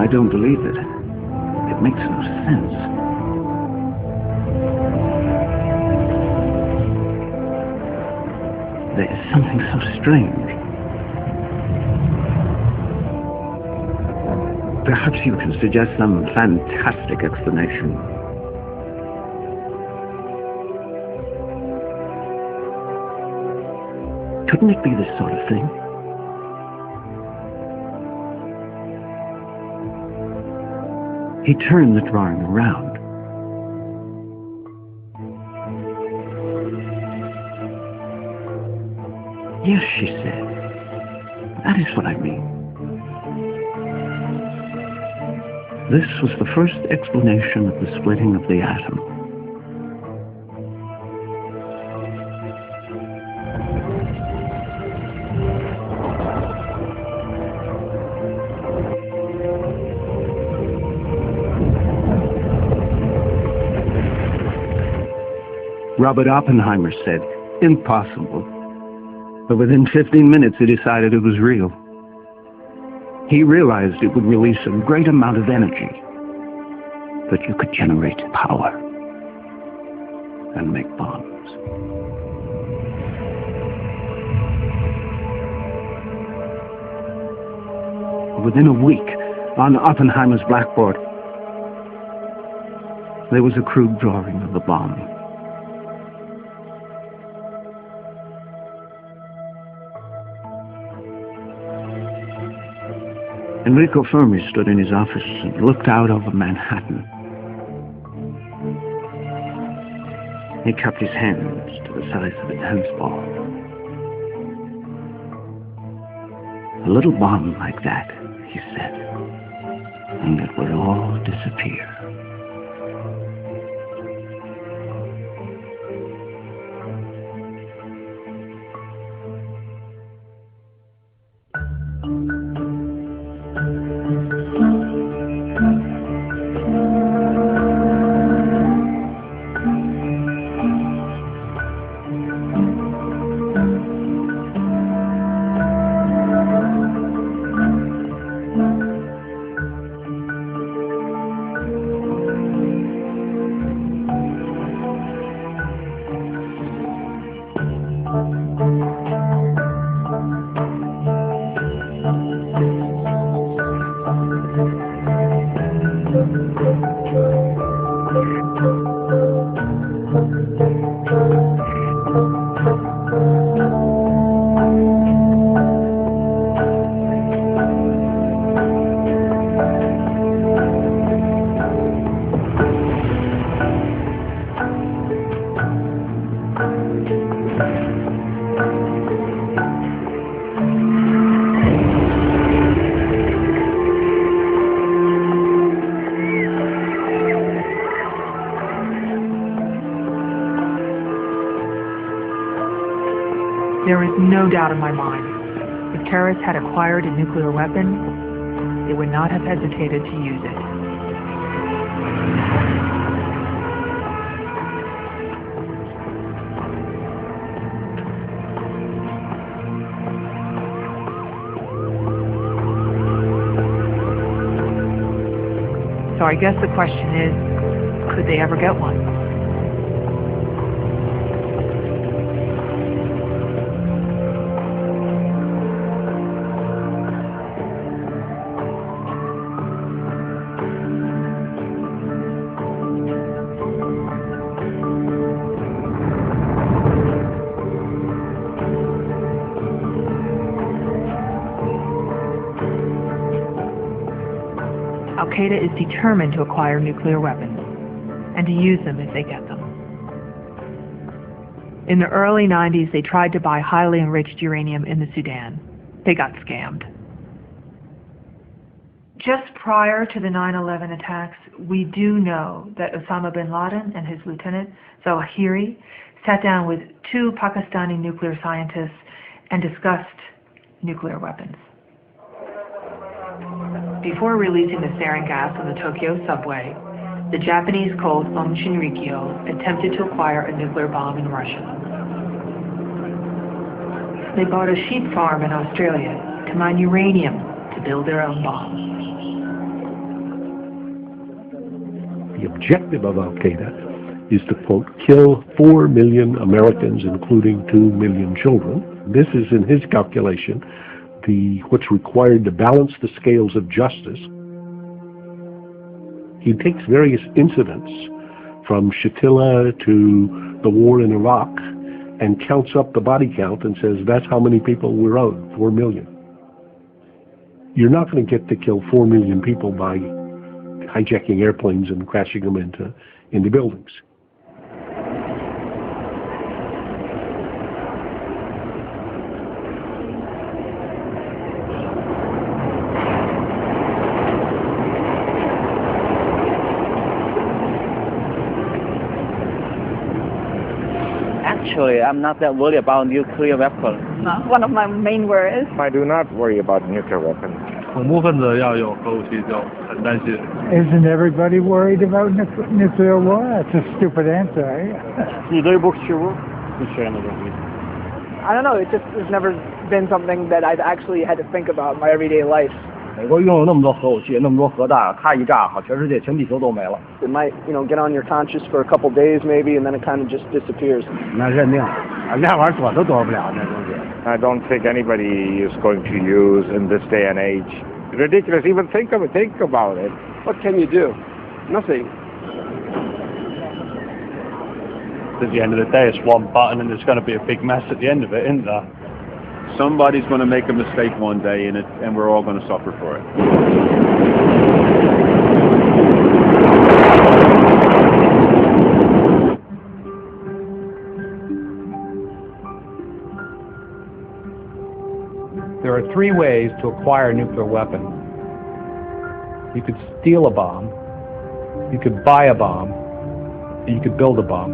I don't believe it. It makes no sense. There is something so strange. Perhaps you can suggest some fantastic explanation. Couldn't it be this sort of thing? He turned the drawing around. Yes, she said. That is what I mean. This was the first explanation of the splitting of the atom. Robert Oppenheimer said, impossible. But within 15 minutes, he decided it was real. He realized it would release a great amount of energy, that you could generate power and make bombs. Within a week, on Oppenheimer's blackboard, there was a crude drawing of the bomb. Enrico Fermi stood in his office and looked out over Manhattan. He cupped his hands to the size of a tennis ball. A little bomb like that, he said, and it would all disappear. There is no doubt in my mind, if terrorists had acquired a nuclear weapon, they would not have hesitated to use it. So I guess the question is, could they ever get one? Al-Qaeda is determined to acquire nuclear weapons and to use them if they get them. In the early 90s, they tried to buy highly enriched uranium in the Sudan. They got scammed. Just prior to the 9/11 attacks, we do know that Osama bin Laden and his lieutenant, Zawahiri, sat down with two Pakistani nuclear scientists and discussed nuclear weapons. Before releasing the sarin gas on the Tokyo subway, the Japanese called Shinrikyo attempted to acquire a nuclear bomb in Russia. They bought a sheep farm in Australia to mine uranium to build their own bomb. The objective of Al-Qaeda is to, quote, kill 4 million Americans, including 2 million children. This is, in his calculation, what's required to balance the scales of justice. He takes various incidents from Shatila to the war in Iraq and counts up the body count and says that's how many people we're owed, 4 million. You're not going to get to kill 4 million people by hijacking airplanes and crashing them into buildings. Actually, I'm not that worried about nuclear weapons. Not one of my main worries. I do not worry about nuclear weapons. Isn't everybody worried about nuclear war? That's a stupid answer. I don't know. It just has never been something that I've actually had to think about in my everyday life. It might, get on your conscience for a couple days maybe, and then it kind of just disappears. I don't think anybody is going to use in this day and age. Ridiculous. Even think about it. What can you do? Nothing. At the end of the day, it's one button, and there's going to be a big mess at the end of it, isn't there? Somebody's going to make a mistake one day, and we're all going to suffer for it. There are 3 ways to acquire a nuclear weapon. You could steal a bomb, you could buy a bomb, and you could build a bomb.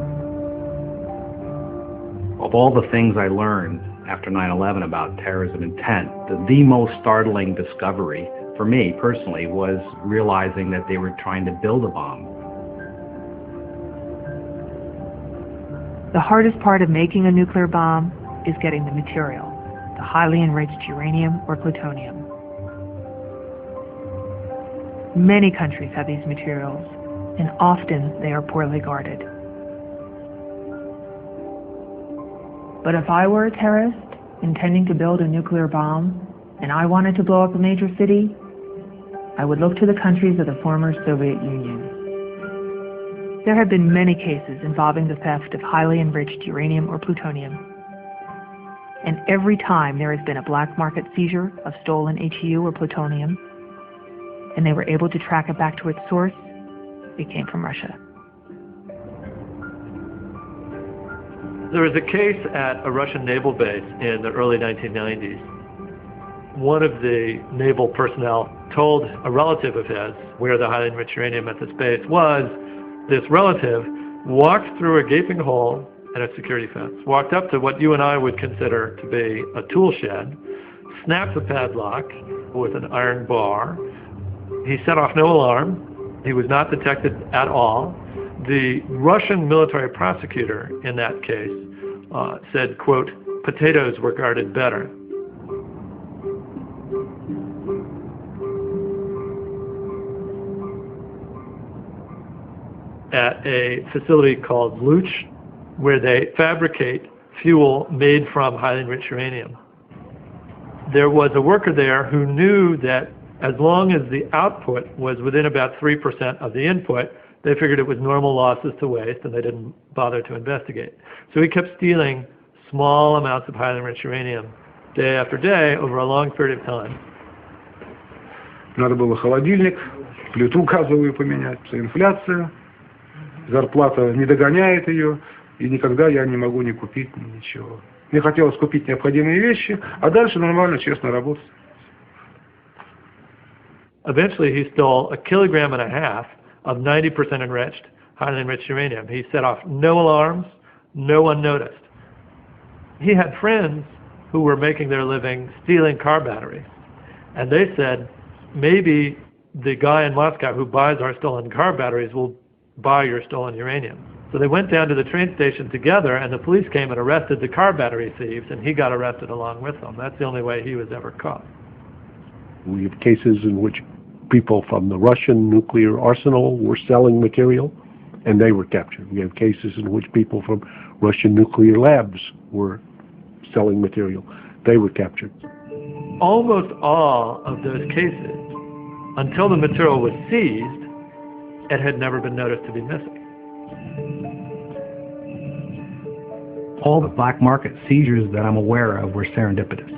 Of all the things I learned after 9/11 about terrorism intent, the most startling discovery for me personally was realizing that they were trying to build a bomb. The hardest part of making a nuclear bomb is getting the material, the highly enriched uranium or plutonium. Many countries have these materials, and often they are poorly guarded. But if I were a terrorist intending to build a nuclear bomb, and I wanted to blow up a major city, I would look to the countries of the former Soviet Union. There have been many cases involving the theft of highly enriched uranium or plutonium. And every time there has been a black market seizure of stolen HEU or plutonium, and they were able to track it back to its source, it came from Russia. There was a case at a Russian naval base in the early 1990s. One of the naval personnel told a relative of his where the highly enriched uranium at this base was. This relative walked through a gaping hole in a security fence, walked up to what you and I would consider to be a tool shed, snapped the padlock with an iron bar. He set off no alarm. He was not detected at all. The Russian military prosecutor in that case said, quote, potatoes were guarded better. At a facility called Luch, where they fabricate fuel made from highly enriched uranium. There was a worker there who knew that as long as the output was within about 3% of the input, they figured it was normal losses to waste, and they didn't bother to investigate. So he kept stealing small amounts of highly enriched uranium day after day over a long period of time. Надо было холодильник, плиту газовую поменять, инфляция, зарплата не догоняет ее, и никогда я не могу не купить ничего. Мне хотелось купить необходимые вещи, а дальше нормально, честно работать. Eventually he stole 1.5 kilograms of 90% enriched, highly enriched uranium. He set off no alarms, no one noticed. He had friends who were making their living stealing car batteries, and they said, maybe the guy in Moscow who buys our stolen car batteries will buy your stolen uranium. So they went down to the train station together, and the police came and arrested the car battery thieves, and he got arrested along with them. That's the only way he was ever caught. We have cases in which people from the Russian nuclear arsenal were selling material, and they were captured. We have cases in which people from Russian nuclear labs were selling material. They were captured. Almost all of those cases, until the material was seized, it had never been noticed to be missing. All the black market seizures that I'm aware of were serendipitous.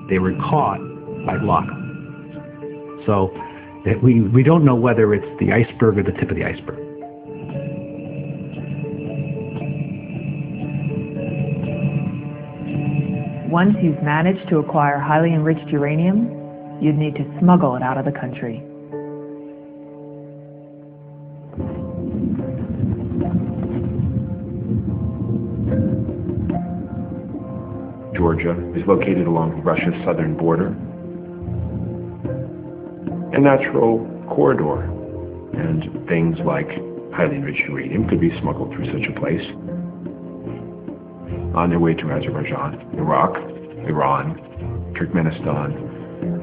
They were caught by luck. So we don't know whether it's the iceberg or the tip of the iceberg. Once you've managed to acquire highly enriched uranium, you'd need to smuggle it out of the country. Georgia is located along Russia's southern border, a natural corridor, and things like highly enriched uranium could be smuggled through such a place on their way to Azerbaijan, Iraq, Iran, Turkmenistan,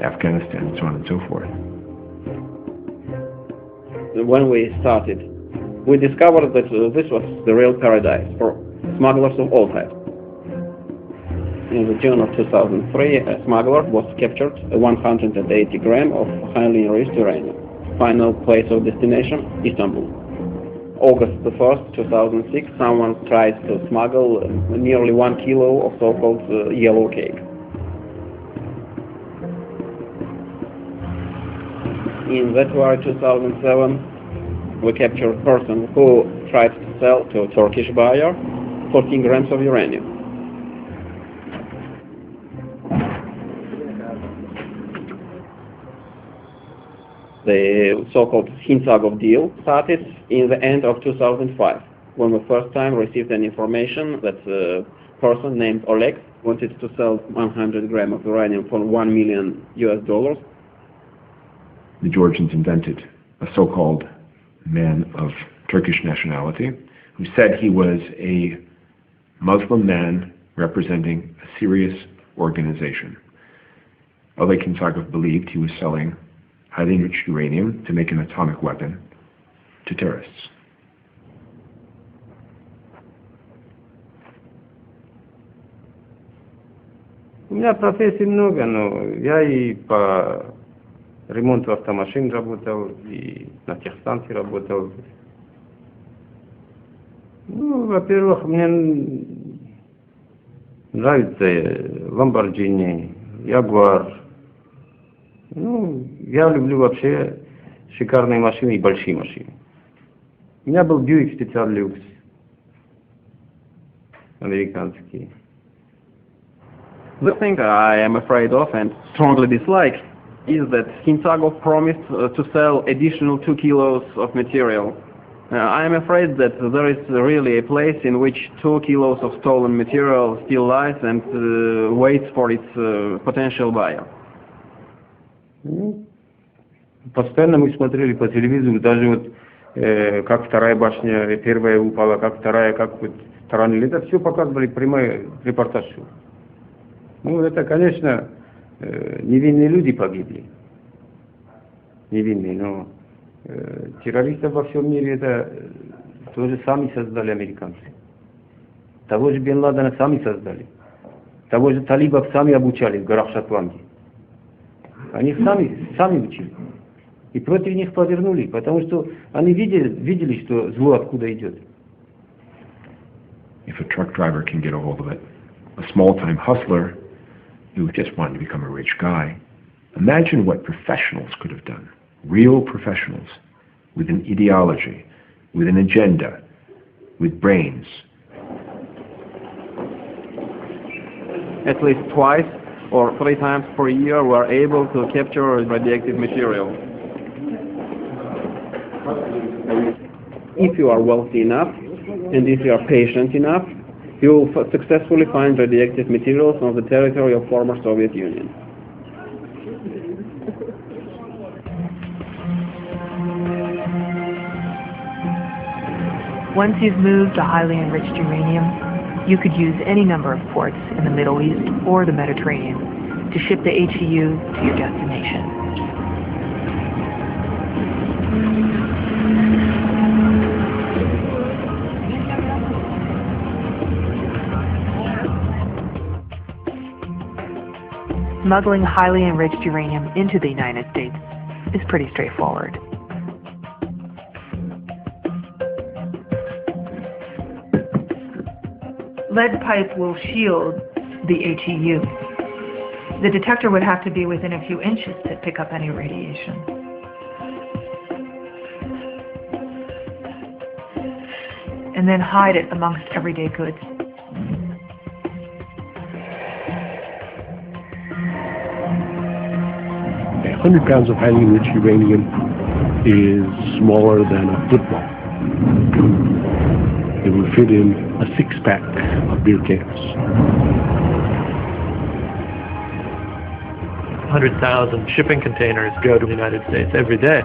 Afghanistan, so on and so forth. When we started, we discovered that this was the real paradise for smugglers of all types. In the June of 2003, a smuggler was captured 180 grams of highly enriched uranium. Final place of destination, Istanbul. August 1st, 2006, someone tried to smuggle nearly 1 kilo of so-called yellow cake. In February 2007, we captured a person who tried to sell to a Turkish buyer 14 grams of uranium. The so-called Hintsagov deal started in the end of 2005, when we first time received an information that a person named Oleg wanted to sell 100 grams of uranium for $1 million. The Georgians invented a so-called man of Turkish nationality who said he was a Muslim man representing a serious organization. Oleg Hintsagov believed he was selling highly enriched uranium to make an atomic weapon to terrorists. У меня профессий много, но я и по ремонту автомашин работал, и на техстанции работал. Ну, во-первых, мне нравится Lamborghini, Jaguar. Ну, я люблю вообще шикарные машины и большие машины. У меня был Buick Special Lux, американский. The thing I am afraid of and strongly dislike is that Hintsagov promised to sell additional 2 kilos of material. I am afraid that there is really a place in which 2 kilos of stolen material still lies and waits for its potential buyer. Постоянно мы смотрели по телевизору, даже вот как вторая башня, первая упала, как вторая, как вот таранили. Это все показывали, прямой репортаж. Ну, это, конечно, невинные люди погибли. Невинные, но террористов во всем мире это тоже сами создали американцы. Того же Бен Ладена сами создали. Того же талибов сами обучали в горах Шотландии. Они сами учили. И против них повернули, потому что они видели, что зло откуда идет. If a truck driver can get a hold of it, a small-time hustler who just wanted to become a rich guy, imagine what professionals could have done. Real professionals with an ideology, with an agenda, with brains. At least twice or 3 times per year we are able to capture radioactive material. If you are wealthy enough and if you are patient enough, you will successfully find radioactive materials on the territory of former Soviet Union. Once you've moved the highly enriched uranium, you could use any number of ports in the Middle East or the Mediterranean to ship the HEU to your destination. smuggling highly enriched uranium into the United States is pretty straightforward. Lead pipe will shield the HEU. The detector would have to be within a few inches to pick up any radiation. And then hide it amongst everyday goods. A 100 pounds of highly enriched uranium is smaller than a football. It would fit in a six-pack of beer cans. 100,000 shipping containers go to the United States every day.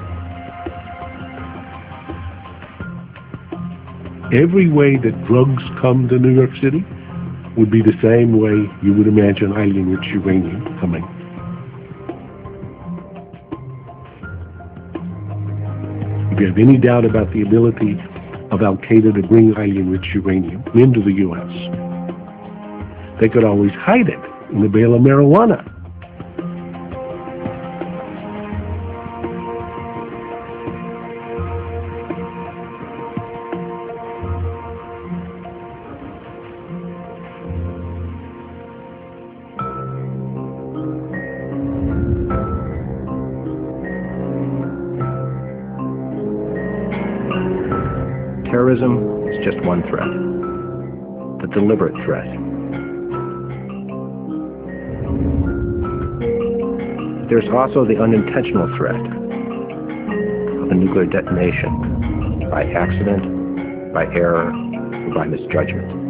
Every way that drugs come to New York City would be the same way you would imagine highly enriched uranium coming. If you have any doubt about the ability of Al-Qaeda to bring highly enriched uranium into the U.S., they could always hide it in a bale of marijuana. Terrorism is just one threat, the deliberate threat. There's also the unintentional threat of a nuclear detonation by accident, by error, or by misjudgment.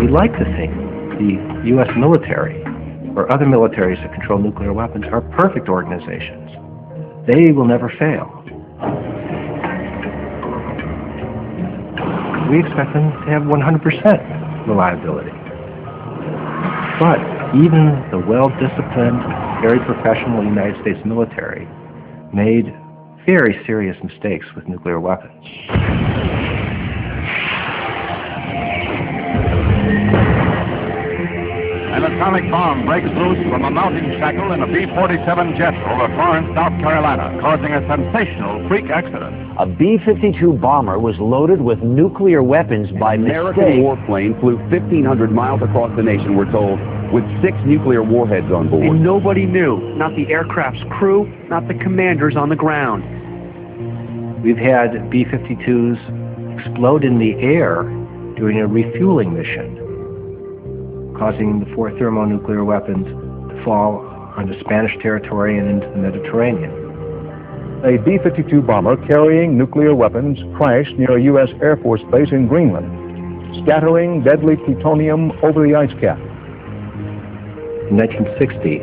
We'd like to think the U.S. military or other militaries that control nuclear weapons are perfect organizations. They will never fail. We expect them to have 100% reliability. But even the well-disciplined, very professional United States military made very serious mistakes with nuclear weapons. An atomic bomb breaks loose from a mounting shackle in a B-47 jet over Florence, South Carolina, causing a sensational freak accident. A B-52 bomber was loaded with nuclear weapons by mistake. An American warplane flew 1,500 miles across the nation, we're told, with 6 nuclear warheads on board. And nobody knew, not the aircraft's crew, not the commanders on the ground. We've had B-52s explode in the air during a refueling mission, causing the 4 thermonuclear weapons to fall onto Spanish territory and into the Mediterranean. A B-52 bomber carrying nuclear weapons crashed near a U.S. Air Force base in Greenland, scattering deadly plutonium over the ice cap. In 1960, a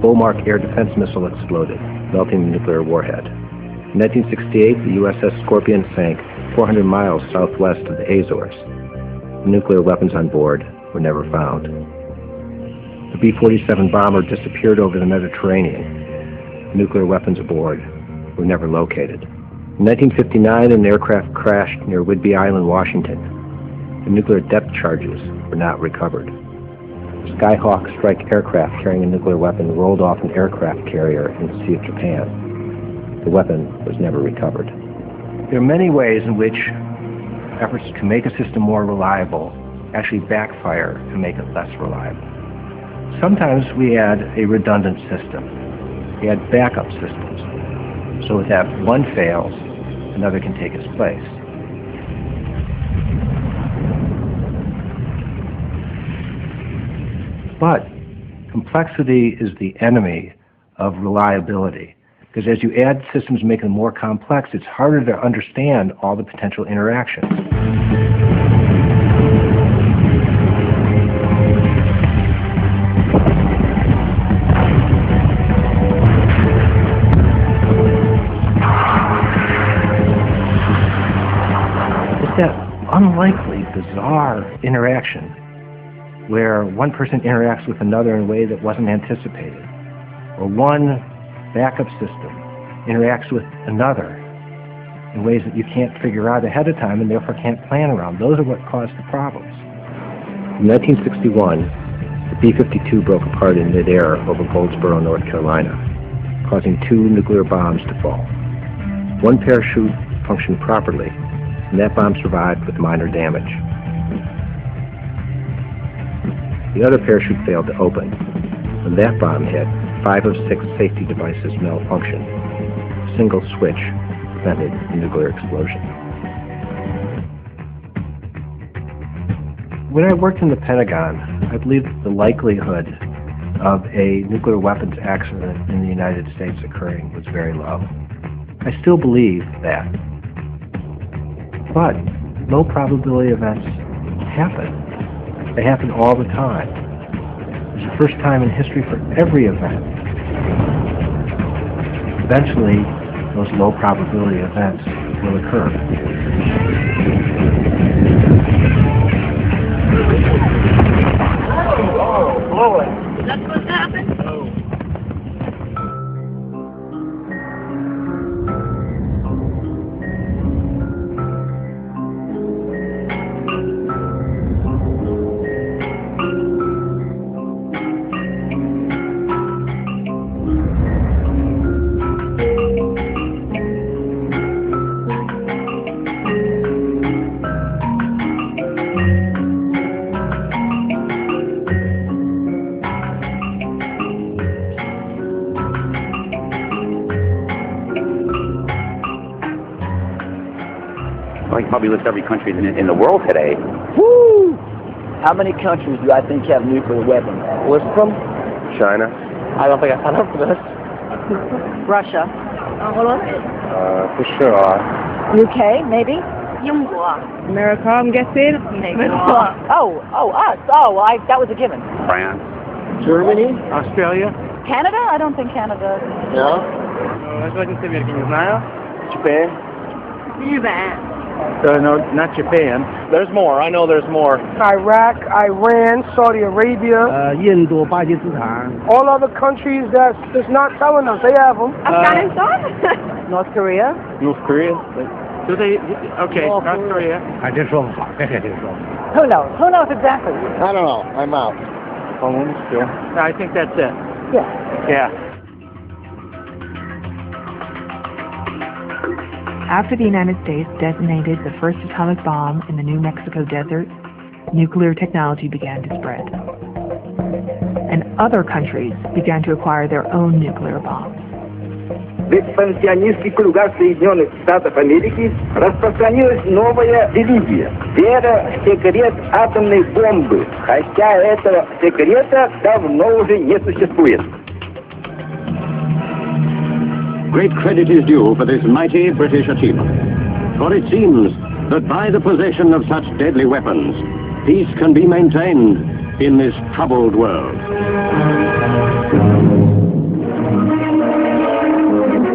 Beaumark air defense missile exploded, melting the nuclear warhead. In 1968, the USS Scorpion sank 400 miles southwest of the Azores. The nuclear weapons on board were never found. The B-47 bomber disappeared over the Mediterranean. The nuclear weapons aboard were never located. In 1959, an aircraft crashed near Whidbey Island, Washington. The nuclear depth charges were not recovered. Skyhawk strike aircraft carrying a nuclear weapon rolled off an aircraft carrier in the Sea of Japan. The weapon was never recovered. There are many ways in which efforts to make a system more reliable actually backfire and make it less reliable. Sometimes we add a redundant system. We add backup systems. So if that one fails, another can take its place. But complexity is the enemy of reliability, because as you add systems, make them more complex, it's harder to understand all the potential interactions. unlikely, bizarre interaction where one person interacts with another in a way that wasn't anticipated, or one backup system interacts with another in ways that you can't figure out ahead of time and therefore can't plan around. Those are what caused the problems. In 1961, the B-52 broke apart in midair over Goldsboro, North Carolina, causing 2 nuclear bombs to fall. One parachute functioned properly, and that bomb survived with minor damage. The other parachute failed to open. When that bomb hit, 5 of 6 safety devices malfunctioned. A single switch prevented a nuclear explosion. When I worked in the Pentagon, I believed the likelihood of a nuclear weapons accident in the United States occurring was very low. I still believe that. But low probability events happen. They happen all the time. There's a first time in history for every event. Eventually, those low probability events will occur. Is that supposed to happen? Probably list every country in the world today. Woo! How many countries do I think have nuclear weapons? List them? China. I don't think I signed up for this. Russia. Hold on. For sure. UK, maybe? 英国. America, I'm guessing. Us. That was a given. France. Germany. Australia. Canada? I don't think Canada. No. Japan. 日本. No, not Japan. There's more. I know there's more. Iraq, Iran, Saudi Arabia. 印度、巴基斯坦. All other countries that's not telling us they have them. Afghanistan? North Korea? North Korea? Do they? Okay, North Korea. Who knows? Who knows exactly? I don't know. I'm out. I think that's it. Yeah. After the United States detonated the first atomic bomb in the New Mexico desert, nuclear technology began to spread. And other countries began to acquire their own nuclear bombs. В экспансионистских кругах Соединенных Штатов Америки распространилась новая религия – вера в секрет атомной бомбы, хотя этого секрета давно уже не существует. Great credit is due for this mighty British achievement. For it seems that by the possession of such deadly weapons, peace can be maintained in this troubled world.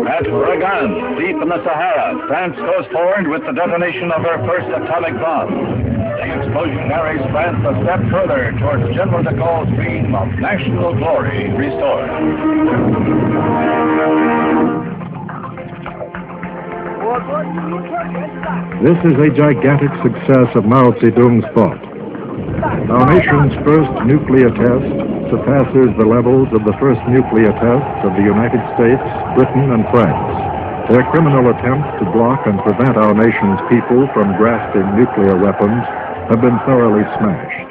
At Regan, deep in the Sahara, France goes forward with the detonation of her first atomic bomb. The explosion carries France a step further towards General de Gaulle's dream of national glory restored. This is a gigantic success of Mao Zedong's thought. Our nation's first nuclear test surpasses the levels of the first nuclear tests of the United States, Britain, and France. Their criminal attempts to block and prevent our nation's people from grasping nuclear weapons have been thoroughly smashed.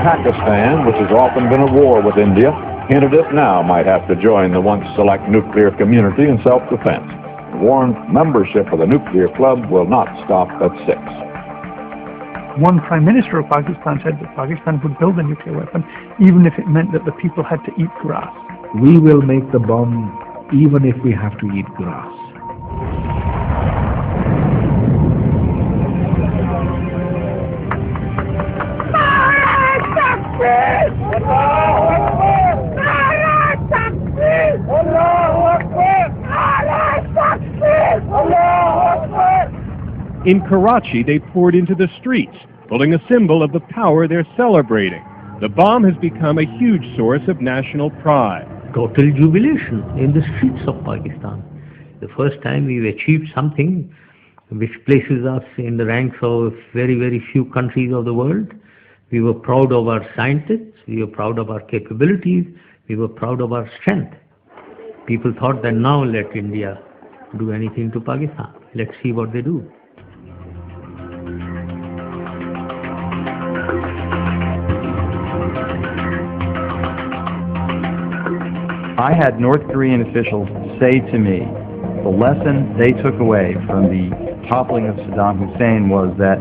Pakistan, which has often been at war with India, hinted it now might have to join the once select nuclear community in self-defense. Warned membership of the nuclear club will not stop at 6. One Prime Minister of Pakistan said that Pakistan would build a nuclear weapon even if it meant that the people had to eat grass. We will make the bomb even if we have to eat grass. In Karachi, they poured into the streets, pulling a symbol of the power they're celebrating. The bomb has become a huge source of national pride. Total jubilation in the streets of Pakistan. The first time we've achieved something which places us in the ranks of very, very few countries of the world. We were proud of our scientists, we were proud of our capabilities, we were proud of our strength. People thought that now let India do anything to Pakistan. Let's see what they do. I had North Korean officials say to me, the lesson they took away from the toppling of Saddam Hussein was that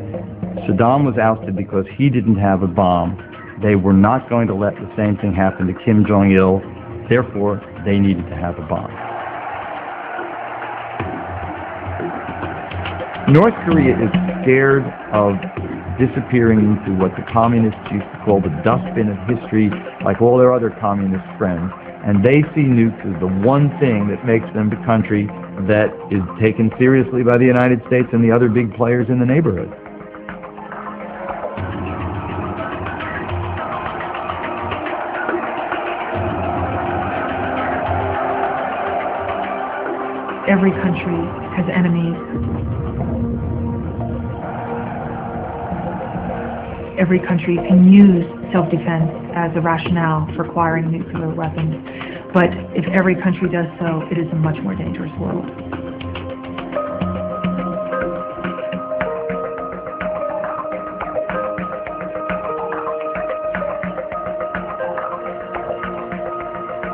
Saddam was ousted because he didn't have a bomb. They were not going to let the same thing happen to Kim Jong-il. Therefore, they needed to have a bomb. North Korea is scared of disappearing into what the communists used to call the dustbin of history, like all their other communist friends. And they see nukes as the one thing that makes them the country that is taken seriously by the United States and the other big players in the neighborhood. Every country has enemies. Every country can use self-defense as a rationale for acquiring nuclear weapons. But if every country does so, it is a much more dangerous world.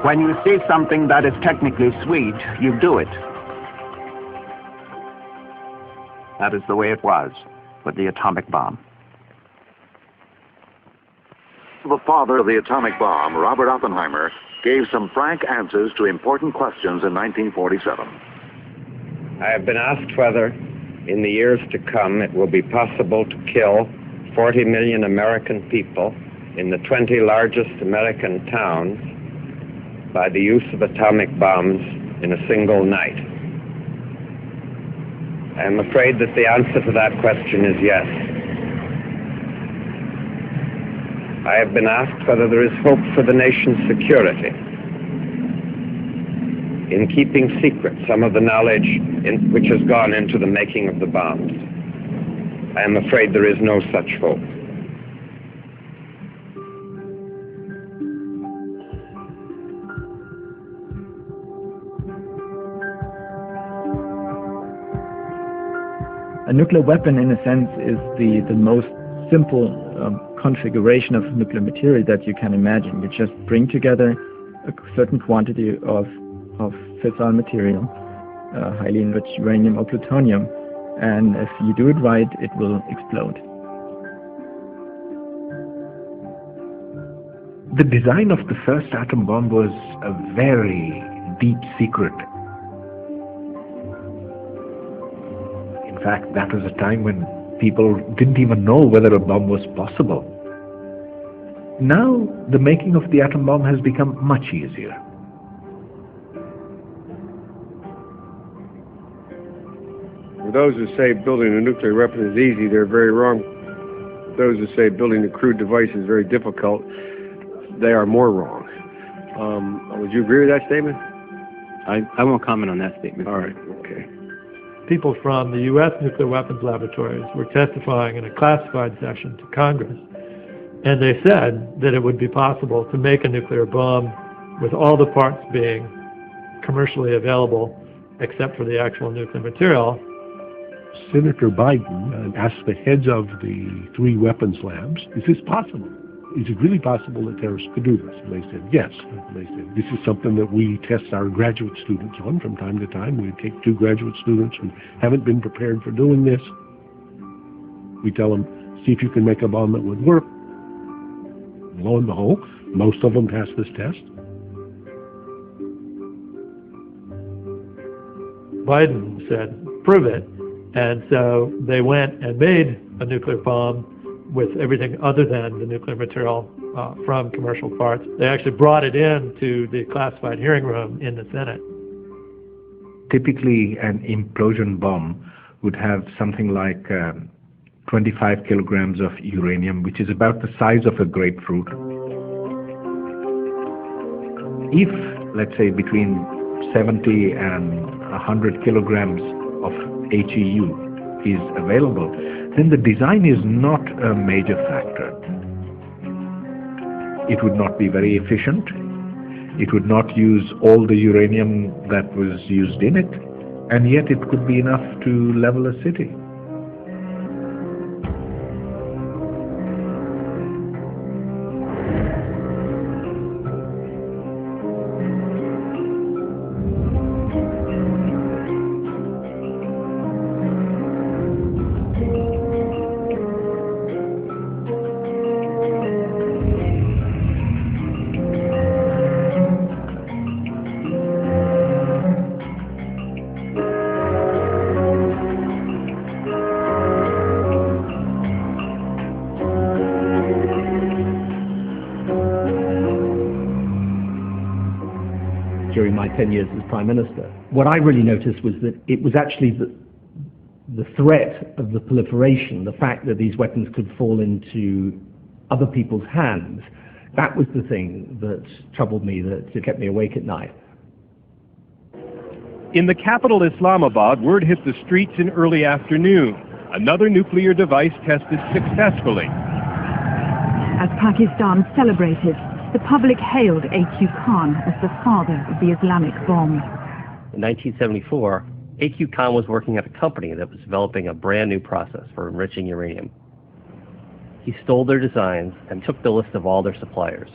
When you see something that is technically sweet, you do it. That is the way it was with the atomic bomb. The father of the atomic bomb, Robert Oppenheimer, gave some frank answers to important questions in 1947. I have been asked whether, in the years to come, it will be possible to kill 40 million American people in the 20 largest American towns by the use of atomic bombs in a single night. I am afraid that the answer to that question is yes. I have been asked whether there is hope for the nation's security in keeping secret some of the knowledge which has gone into the making of the bombs. I am afraid there is no such hope. A nuclear weapon, in a sense, is the most simple configuration of nuclear material that you can imagine. You just bring together a certain quantity of fissile material, highly enriched uranium or plutonium, and if you do it right, it will explode. The design of the first atom bomb was a very deep secret. In fact, that was a time when people didn't even know whether a bomb was possible. Now, the making of the atom bomb has become much easier. For those who say building a nuclear weapon is easy, they're very wrong. Those who say building a crude device is very difficult, they are more wrong. Would you agree with that statement? I won't comment on that statement. All right, okay. People from the U.S. nuclear weapons laboratories were testifying in a classified session to Congress, and they said that it would be possible to make a nuclear bomb with all the parts being commercially available except for the actual nuclear material. Senator Biden asked the heads of the 3 weapons labs, is this possible? Is it really possible that terrorists could do this? And they said, yes. And they said, this is something that we test our graduate students on from time to time. We take 2 graduate students who haven't been prepared for doing this. We tell them, see if you can make a bomb that would work. Lo and behold, most of them passed this test. Biden said, prove it. And so they went and made a nuclear bomb with everything other than the nuclear material from commercial parts. They actually brought it in to the classified hearing room in the Senate. Typically, an implosion bomb would have something like 25 kilograms of uranium, which is about the size of a grapefruit. If, let's say, between 70 and 100 kilograms of HEU is available, then the design is not a major factor. It would not be very efficient. It would not use all the uranium that was used in it, and yet it could be enough to level a city. During my 10 years as Prime Minister, what I really noticed was that it was actually the threat of the proliferation, the fact that these weapons could fall into other people's hands. That was the thing that troubled me, that kept me awake at night. In the capital Islamabad, word hit the streets in early afternoon. Another nuclear device tested successfully. As Pakistan celebrated, the public hailed A.Q. Khan as the father of the Islamic bomb. In 1974, A.Q. Khan was working at a company that was developing a brand new process for enriching uranium. He stole their designs and took the list of all their suppliers.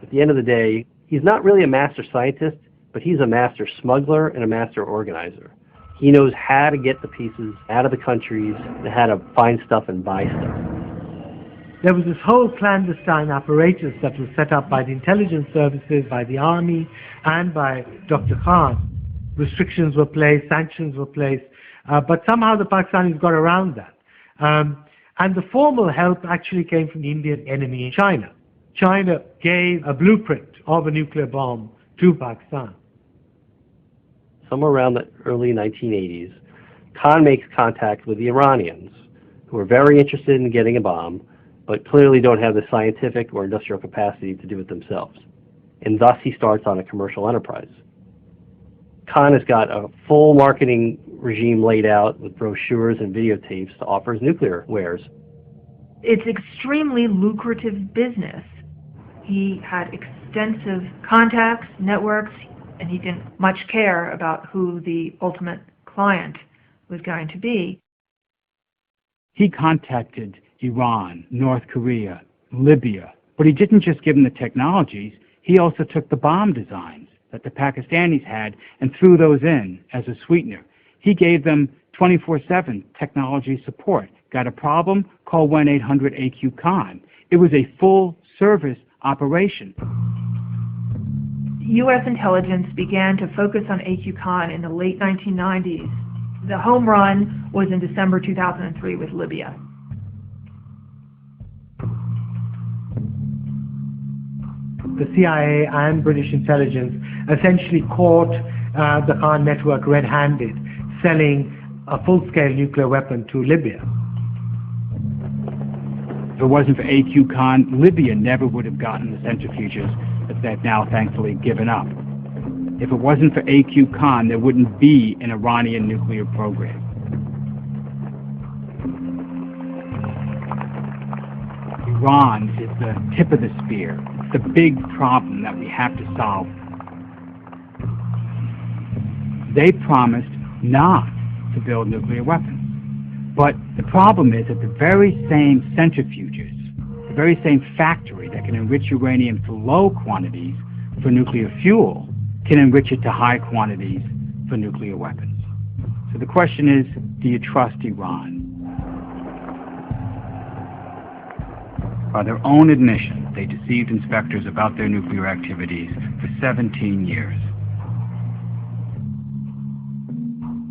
At the end of the day, he's not really a master scientist, but he's a master smuggler and a master organizer. He knows how to get the pieces out of the countries and how to find stuff and buy stuff. There was this whole clandestine apparatus that was set up by the intelligence services, by the army, and by Dr. Khan. Restrictions were placed, sanctions were placed, but somehow the Pakistanis got around that. And the formal help actually came from the Indian enemy, China. China gave a blueprint of a nuclear bomb to Pakistan. Somewhere around the early 1980s, Khan makes contact with the Iranians, who are very interested in getting a bomb, but clearly don't have the scientific or industrial capacity to do it themselves. And thus he starts on a commercial enterprise. Khan has got a full marketing regime laid out with brochures and videotapes to offer his nuclear wares. It's extremely lucrative business. He had extensive contacts, networks, and he didn't much care about who the ultimate client was going to be. He contacted Iran, North Korea, Libya, but he didn't just give them the technologies, he also took the bomb designs that the Pakistanis had and threw those in as a sweetener. He gave them 24/7 technology support. Got a problem? Call 1-800-AQ-KHAN. It was a full-service operation. U.S. intelligence began to focus on A.Q. Khan in the late 1990s. The home run was in December 2003 with Libya. The CIA and British intelligence essentially caught the Khan network red-handed, selling a full-scale nuclear weapon to Libya. If it wasn't for A.Q. Khan, Libya never would have gotten the centrifuges that they've now thankfully given up. If it wasn't for A.Q. Khan, there wouldn't be an Iranian nuclear program. Iran is the tip of the spear. It's the big problem that we have to solve. They promised not to build nuclear weapons. But the problem is that the very same centrifuges, the very same factory that can enrich uranium to low quantities for nuclear fuel can enrich it to high quantities for nuclear weapons. So the question is, do you trust Iran? By their own admission, they deceived inspectors about their nuclear activities for 17 years.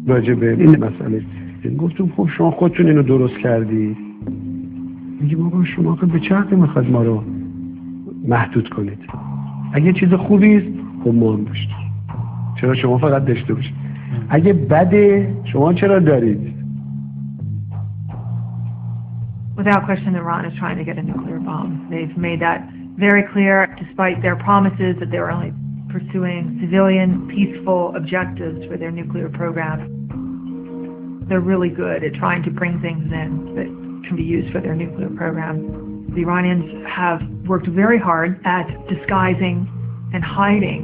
راجع به مسئله گفتم خب شما خودتون اینو درست کردی. میگه بابا شما که به چرخ میخواد ما رو محدود کنید. اگه چیز خوبی است خب ما هم داشتیم. چرا شما فقط داشته باشید؟ اگه بده شما چرا دارید؟ Without question, Iran is trying to get a nuclear bomb. They've made that very clear, despite their promises that they were only pursuing civilian, peaceful objectives for their nuclear program. They're really good at trying to bring things in that can be used for their nuclear program. The Iranians have worked very hard at disguising and hiding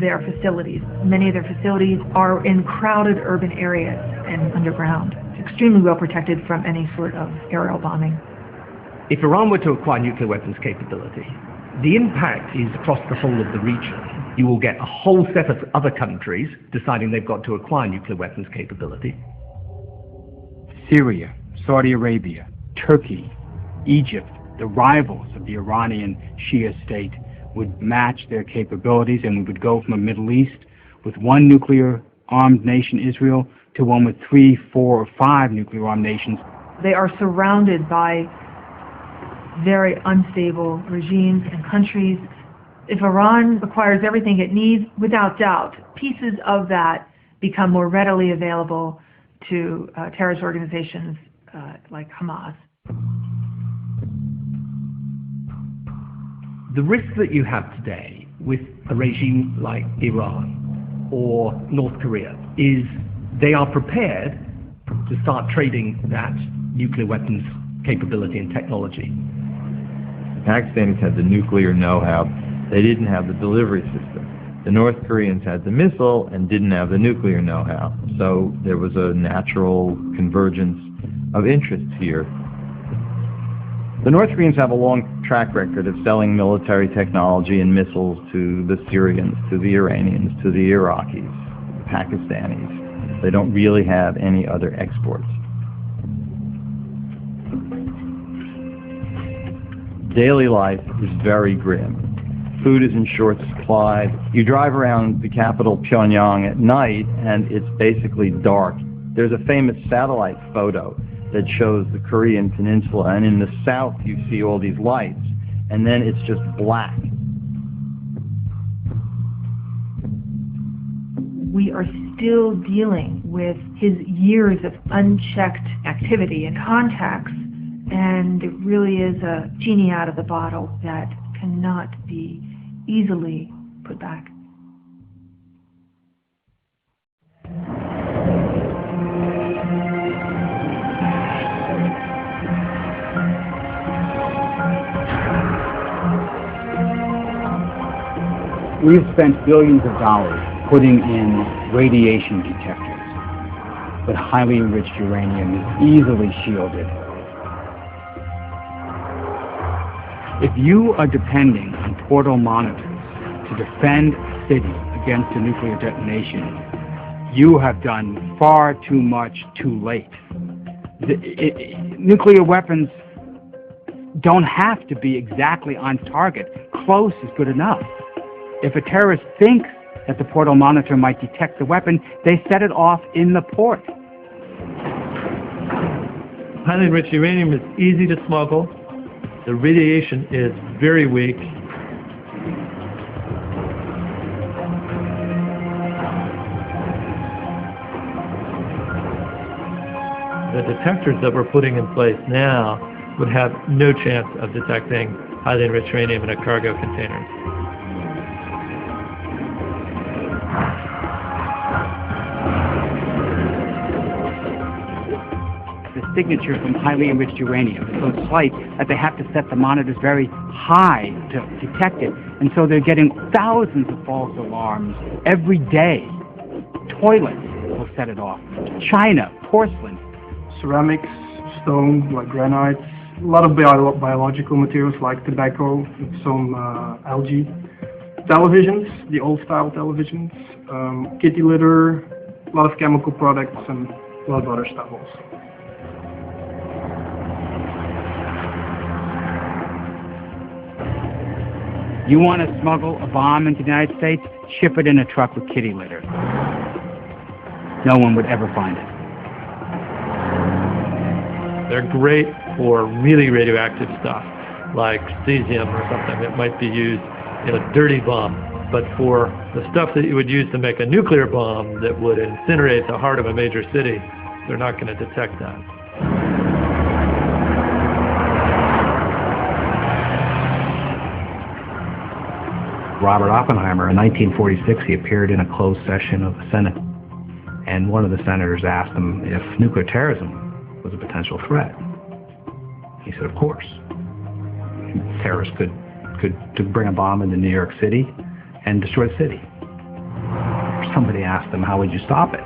their facilities. Many of their facilities are in crowded urban areas and underground. Extremely well protected from any sort of aerial bombing. If Iran were to acquire nuclear weapons capability, the impact is across the whole of the region. You will get a whole set of other countries deciding they've got to acquire nuclear weapons capability. Syria, Saudi Arabia, Turkey, Egypt, the rivals of the Iranian Shia state, would match their capabilities, and we would go from a Middle East with one nuclear-armed nation, Israel, to one with 3, 4, or 5 nuclear-armed nations. They are surrounded by very unstable regimes and countries. If Iran acquires everything it needs, without doubt, pieces of that become more readily available to terrorist organizations like Hamas. The risk that you have today with a regime like Iran or North Korea is they are prepared to start trading that nuclear weapons capability and technology. The Pakistanis had the nuclear know-how. They didn't have the delivery system. The North Koreans had the missile and didn't have the nuclear know-how. So there was a natural convergence of interests here. The North Koreans have a long track record of selling military technology and missiles to the Syrians, to the Iranians, to the Iraqis, the Pakistanis. They don't really have any other exports. Daily life is very grim. Food is in short supply. You drive around the capital, Pyongyang, at night, and it's basically dark. There's a famous satellite photo that shows the Korean peninsula, and in the south you see all these lights, and then it's just black. We are still dealing with his years of unchecked activity and contacts, and it really is a genie out of the bottle that cannot be easily put back. We've spent billions of dollars putting in radiation detectors, but highly enriched uranium is easily shielded. If you are depending on portal monitors to defend a city against a nuclear detonation, you have done far too much too late. Nuclear weapons don't have to be exactly on target. Close is good enough. If a terrorist thinks that the portal monitor might detect the weapon, they set it off in the port. Highly enriched uranium is easy to smuggle. The radiation is very weak. The detectors that we're putting in place now would have no chance of detecting highly enriched uranium in a cargo container. Signature from highly enriched uranium is so slight that they have to set the monitors very high to detect it, and so they're getting thousands of false alarms every day. Toilets will set it off. China, porcelain. Ceramics, stone, like granite, a lot of biological materials like tobacco, some algae. Televisions, the old-style televisions, kitty litter, a lot of chemical products, and a lot of other stuff also. You want to smuggle a bomb into the United States? Ship it in a truck with kitty litter. No one would ever find it. They're great for really radioactive stuff, like cesium or something that might be used in a dirty bomb. But for the stuff that you would use to make a nuclear bomb that would incinerate the heart of a major city, they're not going to detect that. Robert Oppenheimer, in 1946, he appeared in a closed session of the Senate, and one of the senators asked him if nuclear terrorism was a potential threat. He said, of course. Terrorists could bring a bomb into New York City and destroy the city. Somebody asked him, how would you stop it?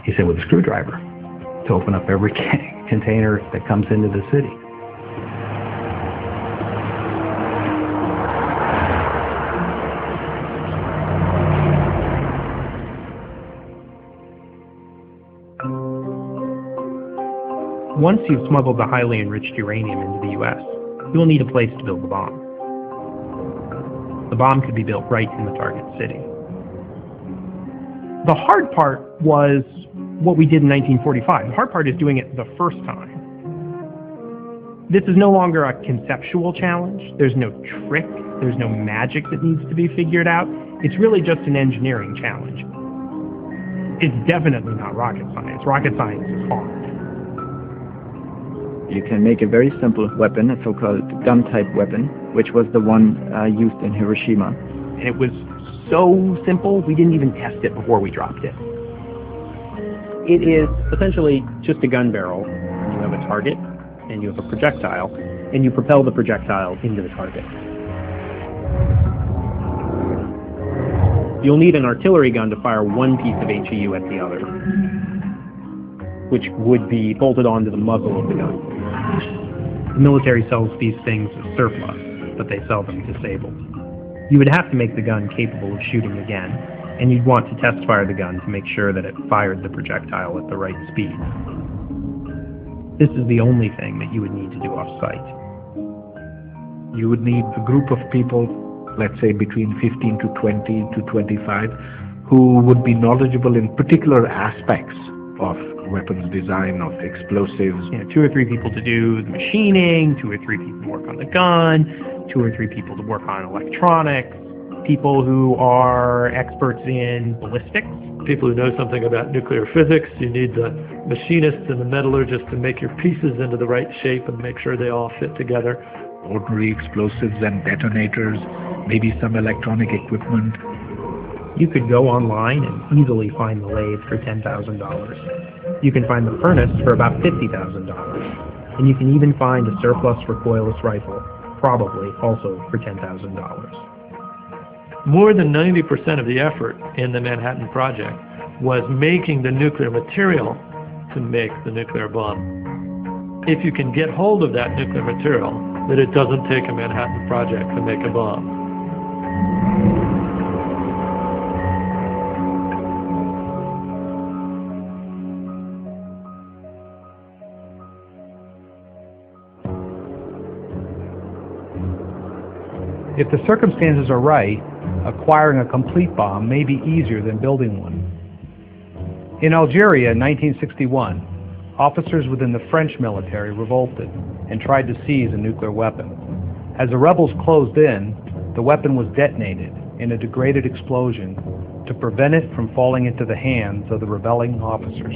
He said, with a screwdriver, to open up every container that comes into the city. Once you've smuggled the highly enriched uranium into the U.S., you'll need a place to build the bomb. The bomb could be built right in the target city. The hard part was what we did in 1945. The hard part is doing it the first time. This is no longer a conceptual challenge. There's no trick. There's no magic that needs to be figured out. It's really just an engineering challenge. It's definitely not rocket science. Rocket science is hard. You can make a very simple weapon, a so-called gun-type weapon, which was the one used in Hiroshima. And it was so simple, we didn't even test it before we dropped it. It is essentially just a gun barrel. You have a target, and you have a projectile, and you propel the projectile into the target. You'll need an artillery gun to fire one piece of HEU at the other, which would be bolted onto the muzzle of the gun. The military sells these things as surplus, but they sell them disabled. You would have to make the gun capable of shooting again, and you'd want to test fire the gun to make sure that it fired the projectile at the right speed. This is the only thing that you would need to do off-site. You would need a group of people, let's say between 15 to 20 to 25, who would be knowledgeable in particular aspects of weapons design, of explosives. 2 or 3 people to do the machining, 2 or 3 people to work on the gun, 2 or 3 people to work on electronics, people who are experts in ballistics. People who know something about nuclear physics. You need the machinists and the metallurgists to make your pieces into the right shape and make sure they all fit together. Ordinary explosives and detonators, maybe some electronic equipment. You could go online and easily find the lathe for $10,000. You can find the furnace for about $50,000. And you can even find a surplus recoilless rifle, probably also for $10,000. More than 90% of the effort in the Manhattan Project was making the nuclear material to make the nuclear bomb. If you can get hold of that nuclear material, then it doesn't take a Manhattan Project to make a bomb. If the circumstances are right, acquiring a complete bomb may be easier than building one. In Algeria in 1961, officers within the French military revolted and tried to seize a nuclear weapon. As the rebels closed in, the weapon was detonated in a degraded explosion to prevent it from falling into the hands of the rebelling officers.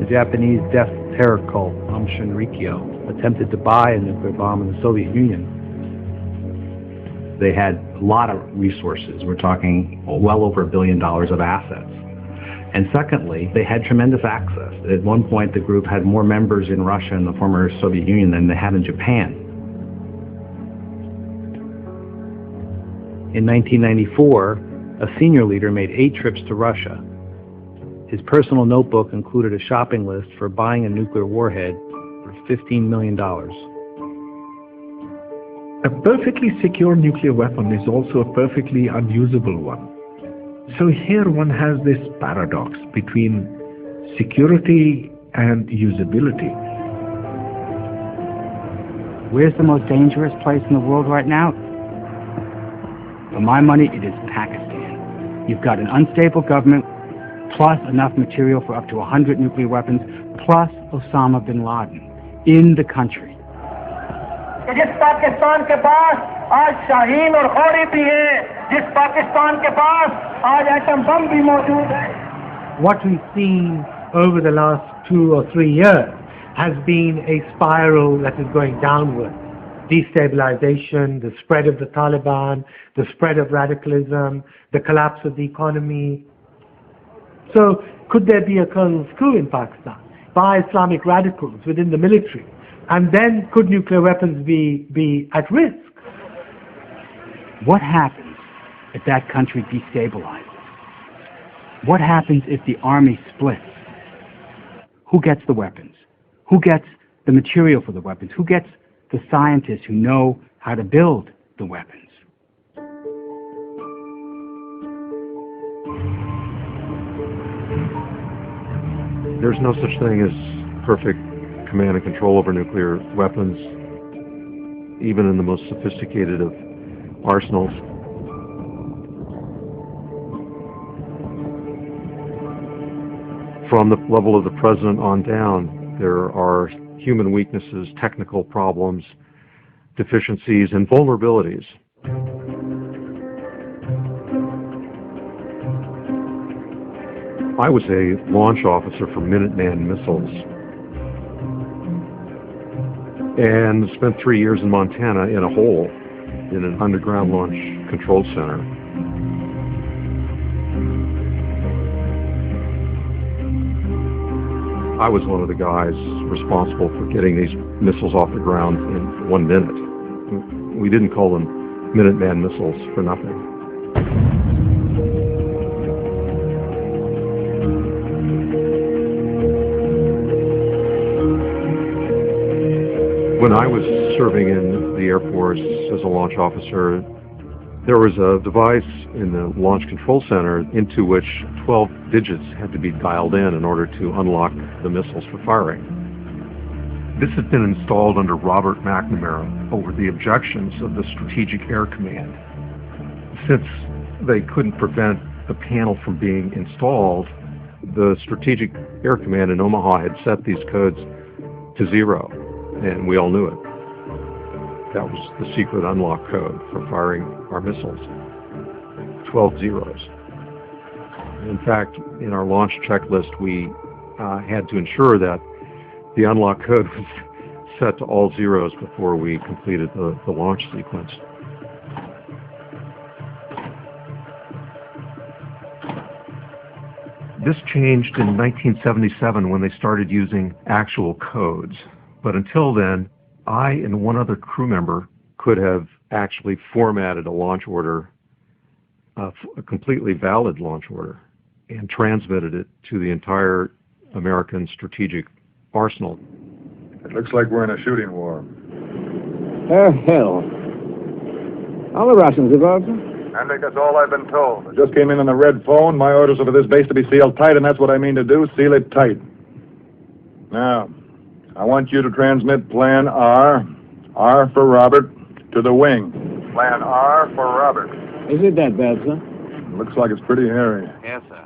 The Japanese death terror cult, Aum Shinrikyo, attempted to buy a nuclear bomb in the Soviet Union. They had a lot of resources. We're talking well over $1 billion of assets. And secondly, they had tremendous access. At one point, the group had more members in Russia and the former Soviet Union than they had in Japan. In 1994, a senior leader made 8 trips to Russia. His personal notebook included a shopping list for buying a nuclear warhead for $15 million. A perfectly secure nuclear weapon is also a perfectly unusable one. So here one has this paradox between security and usability. Where's the most dangerous place in the world right now? For my money, it is Pakistan. You've got an unstable government, plus enough material for up to 100 nuclear weapons, plus Osama bin Laden in the country. जिस पाकिस्तान के पास आज शाहीन और खौरी भी है, जिस पाकिस्तान के पास आज atom bomb भी मौजूद है. What we've seen over the last 2 or 3 years has been a spiral that is going downward. Destabilization, the spread of the Taliban, the spread of radicalism, the collapse of the economy. So could there be a colonel's coup in Pakistan by Islamic radicals within the military? And then could nuclear weapons be at risk? What happens if that country destabilizes? What happens if the army splits? Who gets the weapons? Who gets the material for the weapons? Who gets the scientists who know how to build the weapons? There's no such thing as perfect command and control over nuclear weapons, even in the most sophisticated of arsenals. From the level of the president on down, there are human weaknesses, technical problems, deficiencies, and vulnerabilities. I was a launch officer for Minuteman missiles and spent 3 years in Montana in a hole in an underground launch control center. I was one of the guys responsible for getting these missiles off the ground in 1 minute. We didn't call them Minuteman missiles for nothing. When I was serving in the Air Force as a launch officer, there was a device in the Launch Control Center into which 12 digits had to be dialed in order to unlock the missiles for firing. This had been installed under Robert McNamara over the objections of the Strategic Air Command. Since they couldn't prevent the panel from being installed, the Strategic Air Command in Omaha had set these codes to 0. And we all knew it. That was the secret unlock code for firing our missiles. 12 zeros. In fact, in our launch checklist, we had to ensure that the unlock code was set to all zeros before we completed the launch sequence. This changed in 1977 when they started using actual codes. But until then, I and one other crew member could have actually formatted a launch order, a completely valid launch order, and transmitted it to the entire American strategic arsenal. It looks like we're in a shooting war. Oh, hell. All the Russians involved, sir? I think that's all I've been told. I just came in on the red phone. My orders are for this base to be sealed tight, and that's what I mean to do, seal it tight. Now, I want you to transmit Plan R for Robert, to the wing. Plan R for Robert. Is it that bad, sir? Looks like it's pretty hairy. Yes, sir.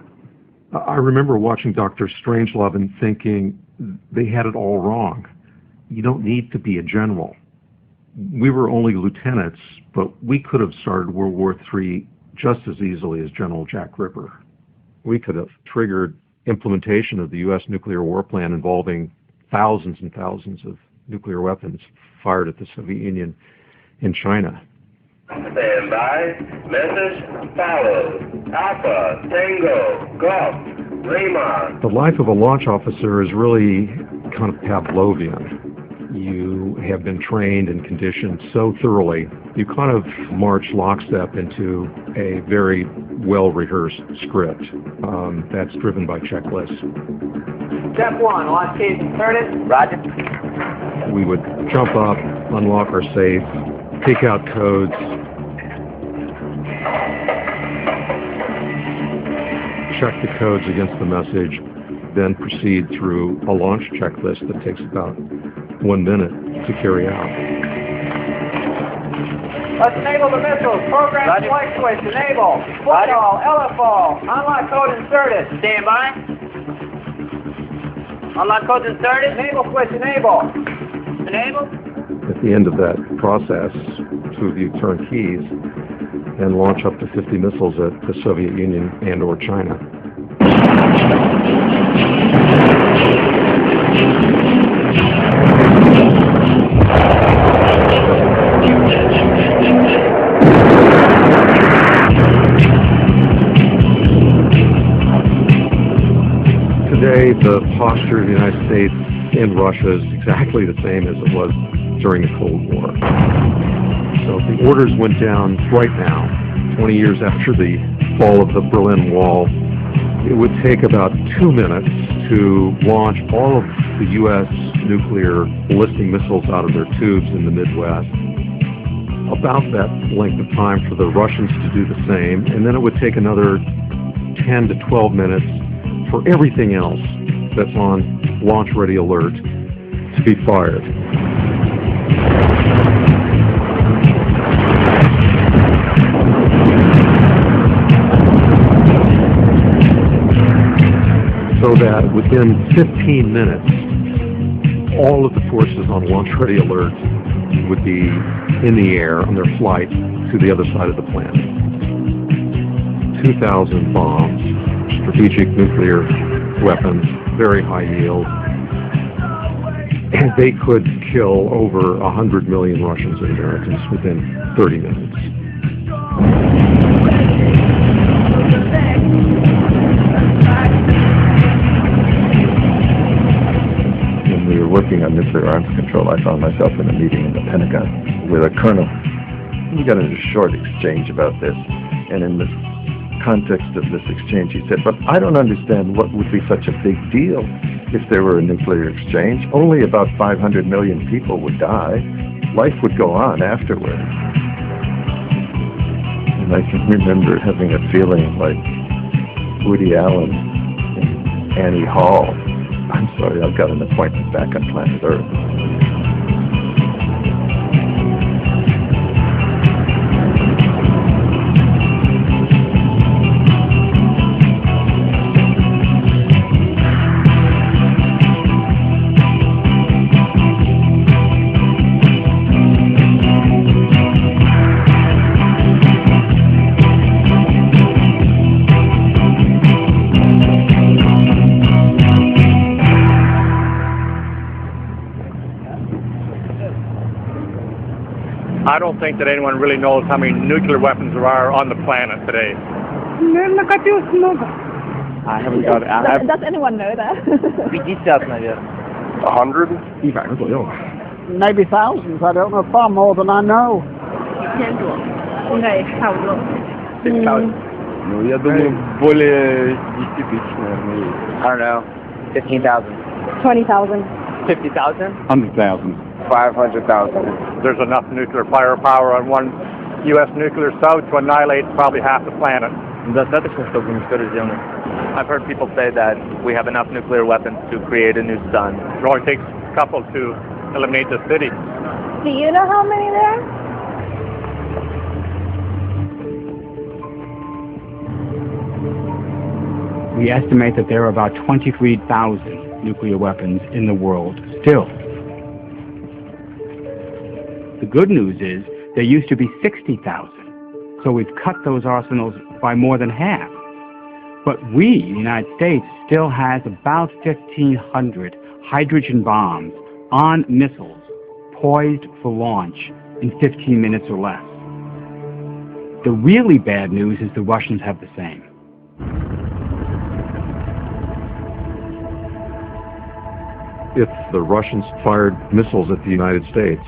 I remember watching Dr. Strangelove and thinking they had it all wrong. You don't need to be a general. We were only lieutenants, but we could have started World War III just as easily as General Jack Ripper. We could have triggered implementation of the U.S. nuclear war plan involving thousands and thousands of nuclear weapons fired at the Soviet Union in China. Stand by. Message follows. Alpha, Tango, Golf, Lima. The life of a launch officer is really kind of Pavlovian. You have been trained and conditioned so thoroughly, you kind of march lockstep into a very well-rehearsed script that's driven by checklists. Step 1, launch case inserted. Roger. We would jump up, unlock our safe, take out codes, check the codes against the message, then proceed through a launch checklist that takes about 1 minute to carry out. Let's enable the missiles. Program flight switch, enable. Football, LFO. Unlock code inserted. Stand by. Unlock code inserted. Enable switch, enable. Enable. At the end of that process, two of you turn keys and launch up to 50 missiles at the Soviet Union and or China. Today, the posture of the United States and Russia is exactly the same as it was during the Cold War. So if the orders went down right now, 20 years after the fall of the Berlin Wall, it would take about 2 minutes to launch all of the U.S. nuclear ballistic missiles out of their tubes in the Midwest. About that length of time for the Russians to do the same, and then it would take another 10 to 12 minutes for everything else that's on launch ready alert to be fired. So that within 15 minutes, all of the forces on launch ready alert would be in the air on their flight to the other side of the planet. 2,000 bombs, strategic nuclear weapons, very high yield, and they could kill over 100 million Russians and Americans within 30 minutes. When we were working on nuclear arms control, I found myself in a meeting in the Pentagon with a colonel. We got into a short exchange about this, and in the context of this exchange, he said, "But I don't understand what would be such a big deal if there were a nuclear exchange. Only about 500 million people would die. Life would go on afterward." And I can remember having a feeling like Woody Allen and Annie Hall. "I'm sorry, I've got an appointment back on planet Earth." I don't think that anyone really knows how many nuclear weapons there are on the planet today. I haven't got it. Does anyone know that? 50, наверное. 100? 100左右。 Maybe thousands. I don't know. Far more than I know. 1000多，应该也差不多。 Ну, я думаю, более 10 тысяч, наверное. I don't know. 15,000. 20,000. 50,000. 100,000. 500,000. There's enough nuclear firepower on one U.S. nuclear site to annihilate probably half the planet. I've heard people say that we have enough nuclear weapons to create a new sun. It only takes a couple to eliminate the city. Do you know how many there are? We estimate that there are about 23,000 nuclear weapons in the world still. The good news is there used to be 60,000, so we've cut those arsenals by more than half. But we, the United States, still has about 1,500 hydrogen bombs on missiles poised for launch in 15 minutes or less. The really bad news is the Russians have the same. If the Russians fired missiles at the United States,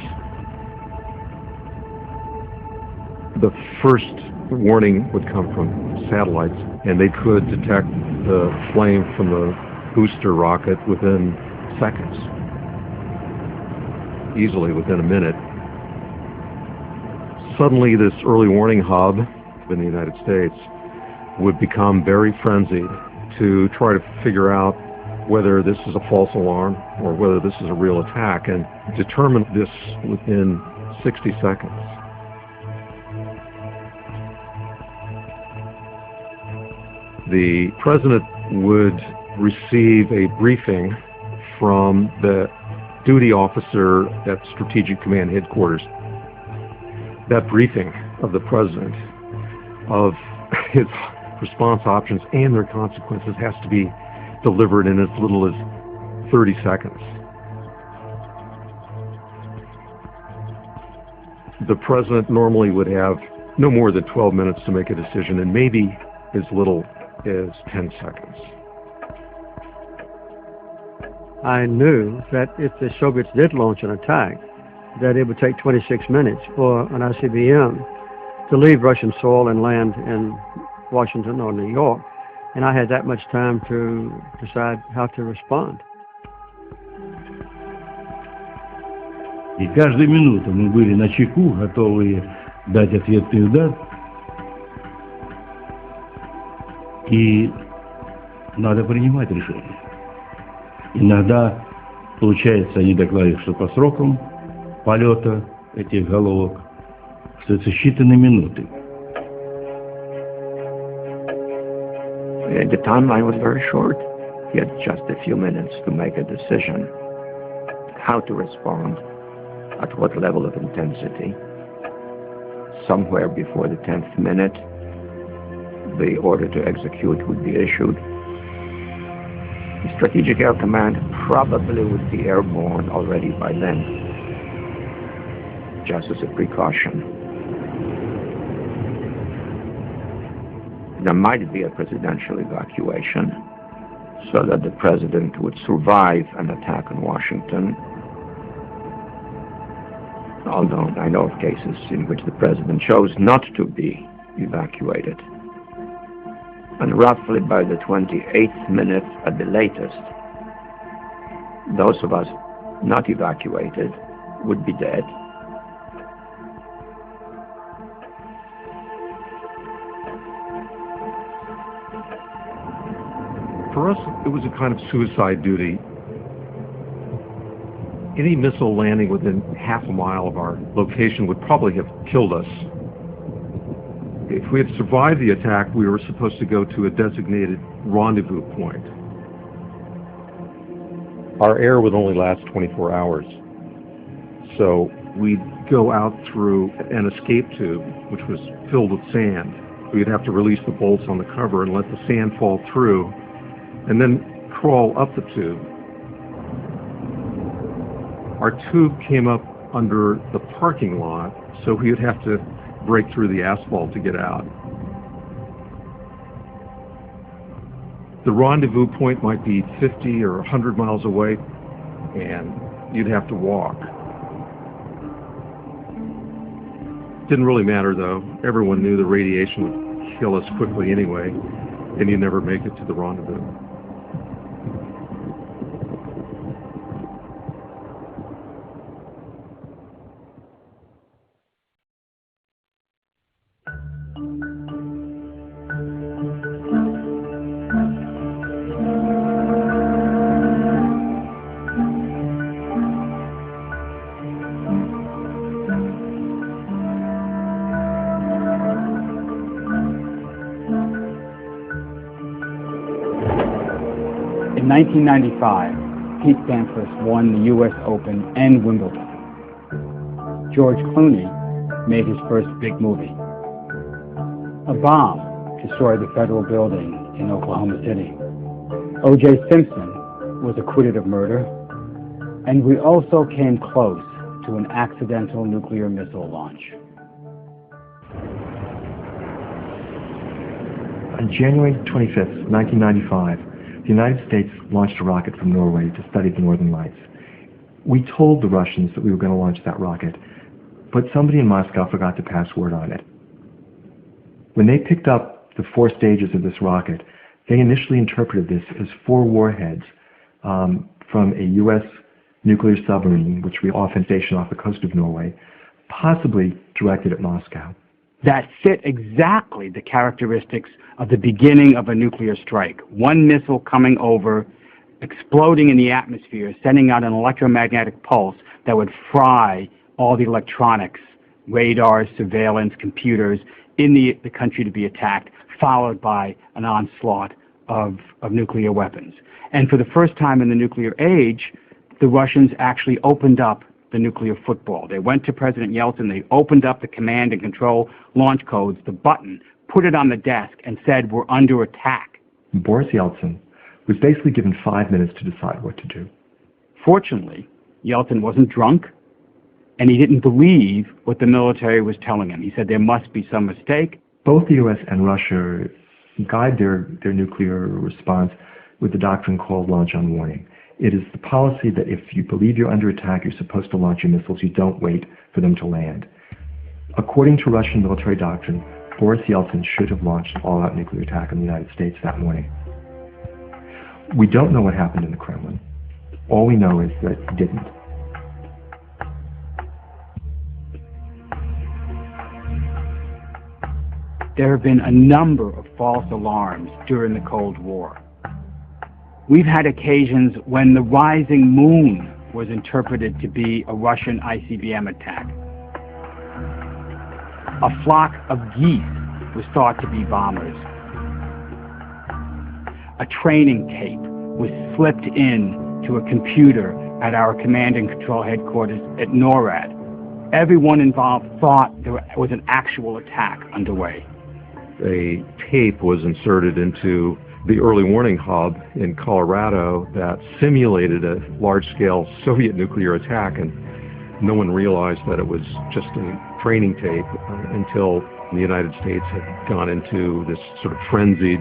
the first warning would come from satellites, and they could detect the flame from the booster rocket within seconds, easily within a minute. Suddenly, this early warning hub in the United States would become very frenzied to try to figure out whether this is a false alarm or whether this is a real attack, and determine this within 60 seconds. The president would receive a briefing from the duty officer at Strategic Command Headquarters. That briefing of the president of his response options and their consequences has to be delivered in as little as 30 seconds. The president normally would have no more than 12 minutes to make a decision, and maybe as little as 10 seconds. I knew that if the Soviets did launch an attack, that it would take 26 minutes for an ICBM to leave Russian soil and land in Washington or New York. And I had that much time to decide how to respond. И каждую минуту мы были на чеку, готовые дать ответный удар. И надо принимать решения. Иногда получается, они докладывают, что по срокам полета этих головок, что это считанные минуты. The timeline was very short. He had just a few minutes to make a decision how to respond, at what level of intensity. Somewhere before the 10th minute, the order to execute would be issued. The Strategic Air Command probably would be airborne already by then, just as a precaution. There might be a presidential evacuation so that the president would survive an attack on Washington, although I know of cases in which the president chose not to be evacuated. And roughly by the 28th minute at the latest, those of us not evacuated would be dead. For us, it was a kind of suicide duty. Any missile landing within half a mile of our location would probably have killed us. If we had survived the attack, we were supposed to go to a designated rendezvous point. Our air would only last 24 hours. So we'd go out through an escape tube, which was filled with sand. We'd have to release the bolts on the cover and let the sand fall through, and then crawl up the tube. Our tube came up under the parking lot, so we would have to break through the asphalt to get out. The rendezvous point might be 50 or 100 miles away, and you'd have to walk. Didn't really matter though. Everyone knew the radiation would kill us quickly anyway, and you'd never make it to the rendezvous. In 1995, Pete Sampras won the U.S. Open and Wimbledon. George Clooney made his first big movie. A bomb destroyed the federal building in Oklahoma City. O.J. Simpson was acquitted of murder, and we also came close to an accidental nuclear missile launch. On January 25th, 1995, the United States launched a rocket from Norway to study the Northern Lights. We told the Russians that we were going to launch that rocket, but somebody in Moscow forgot to pass word on it. When they picked up the 4 stages of this rocket, they initially interpreted this as 4 warheads from a U.S. nuclear submarine, which we often station off the coast of Norway, possibly directed at Moscow. that fit exactly the characteristics of the beginning of a nuclear strike. One missile coming over, exploding in the atmosphere, sending out an electromagnetic pulse that would fry all the electronics, radars, surveillance, computers in the country to be attacked, followed by an onslaught of nuclear weapons. And for the first time in the nuclear age, the Russians actually opened up the nuclear football. They went to President Yeltsin, they opened up the command and control launch codes, the button, put it on the desk, and said, we're under attack. Boris Yeltsin was basically given 5 minutes to decide what to do. Fortunately, Yeltsin wasn't drunk, and he didn't believe what the military was telling him. He said there must be some mistake. Both the U.S. and Russia guide their nuclear response with the doctrine called launch on warning. It is the policy that if you believe you're under attack, you're supposed to launch your missiles. You don't wait for them to land. According to Russian military doctrine, Boris Yeltsin should have launched an all-out nuclear attack on the United States that morning. We don't know what happened in the Kremlin. All we know is that he didn't. There have been a number of false alarms during the Cold War. We've had occasions when the rising moon was interpreted to be a Russian ICBM attack. A flock of geese was thought to be bombers. A training tape was slipped in to a computer at our command and control headquarters at NORAD. Everyone involved thought there was an actual attack underway. A tape was inserted into the early warning hub in Colorado that simulated a large-scale Soviet nuclear attack, and no one realized that it was just a training tape until the United States had gone into this sort of frenzied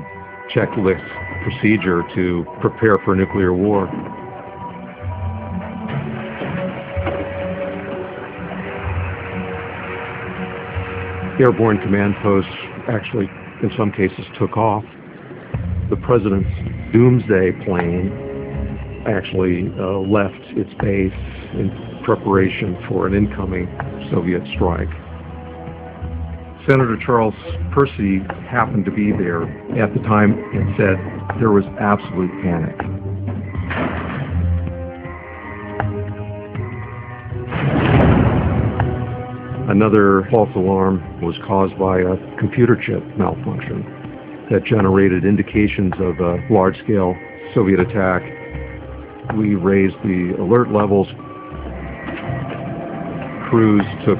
checklist procedure to prepare for nuclear war. Airborne command posts actually, in some cases, took off. The president's doomsday plane actually left its base in preparation for an incoming Soviet strike. Senator Charles Percy happened to be there at the time and said there was absolute panic. Another false alarm was caused by a computer chip malfunction that generated indications of a large-scale Soviet attack. We raised the alert levels. Crews took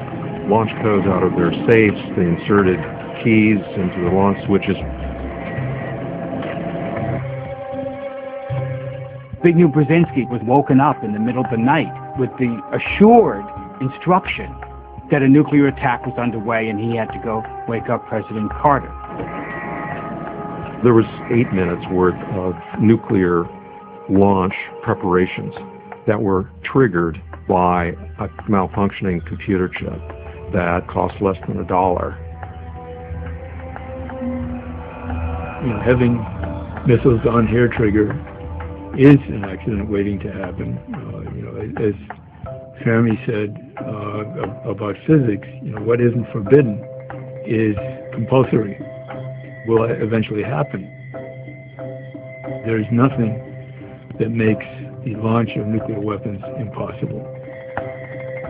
launch codes out of their safes. They inserted keys into the launch switches. Zbigniew Brzezinski was woken up in the middle of the night with the assured instruction that a nuclear attack was underway, and he had to go wake up President Carter. There was 8 minutes worth of nuclear launch preparations that were triggered by a malfunctioning computer chip that cost less than $1. You know, having missiles on hair trigger is an accident waiting to happen. As Fermi said about physics, what isn't forbidden is compulsory, will eventually happen. There is nothing that makes the launch of nuclear weapons impossible.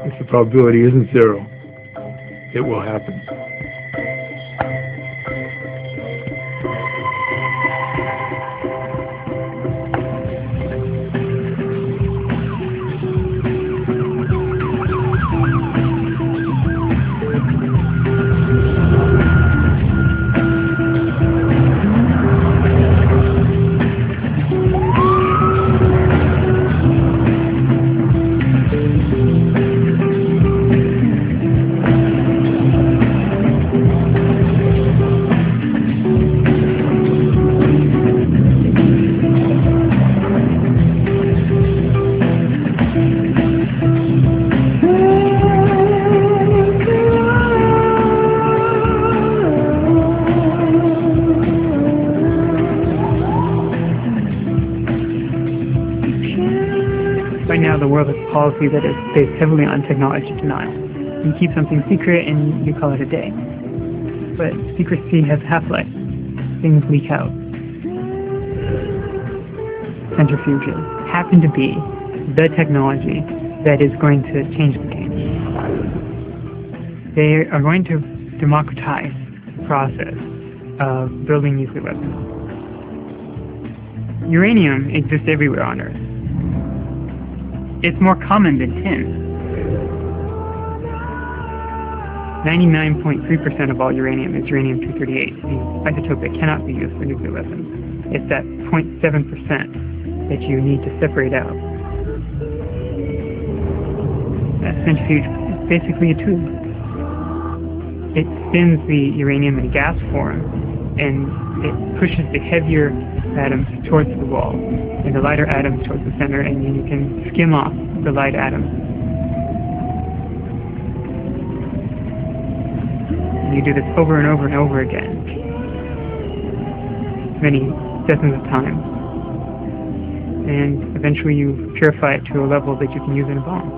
If the probability isn't zero, it will happen. Policy that is based heavily on technology denial. You keep something secret and you call it a day. but secrecy has half-life. Things leak out. Centrifuges happen to be the technology that is going to change the game. They are going to democratize the process of building nuclear weapons. Uranium exists everywhere on Earth. It's more common than tin. 99.3% of all uranium is uranium-238, the isotope that cannot be used for nuclear weapons. It's that 0.7% that you need to separate out. A centrifuge is basically a tube. It spins the uranium in gas form, and it pushes the heavier atoms towards the wall, and the lighter atoms towards the center, and then you can skim off the light atoms. You do this over and over and over again, many dozens of times, and eventually you purify it to a level that you can use in a bomb.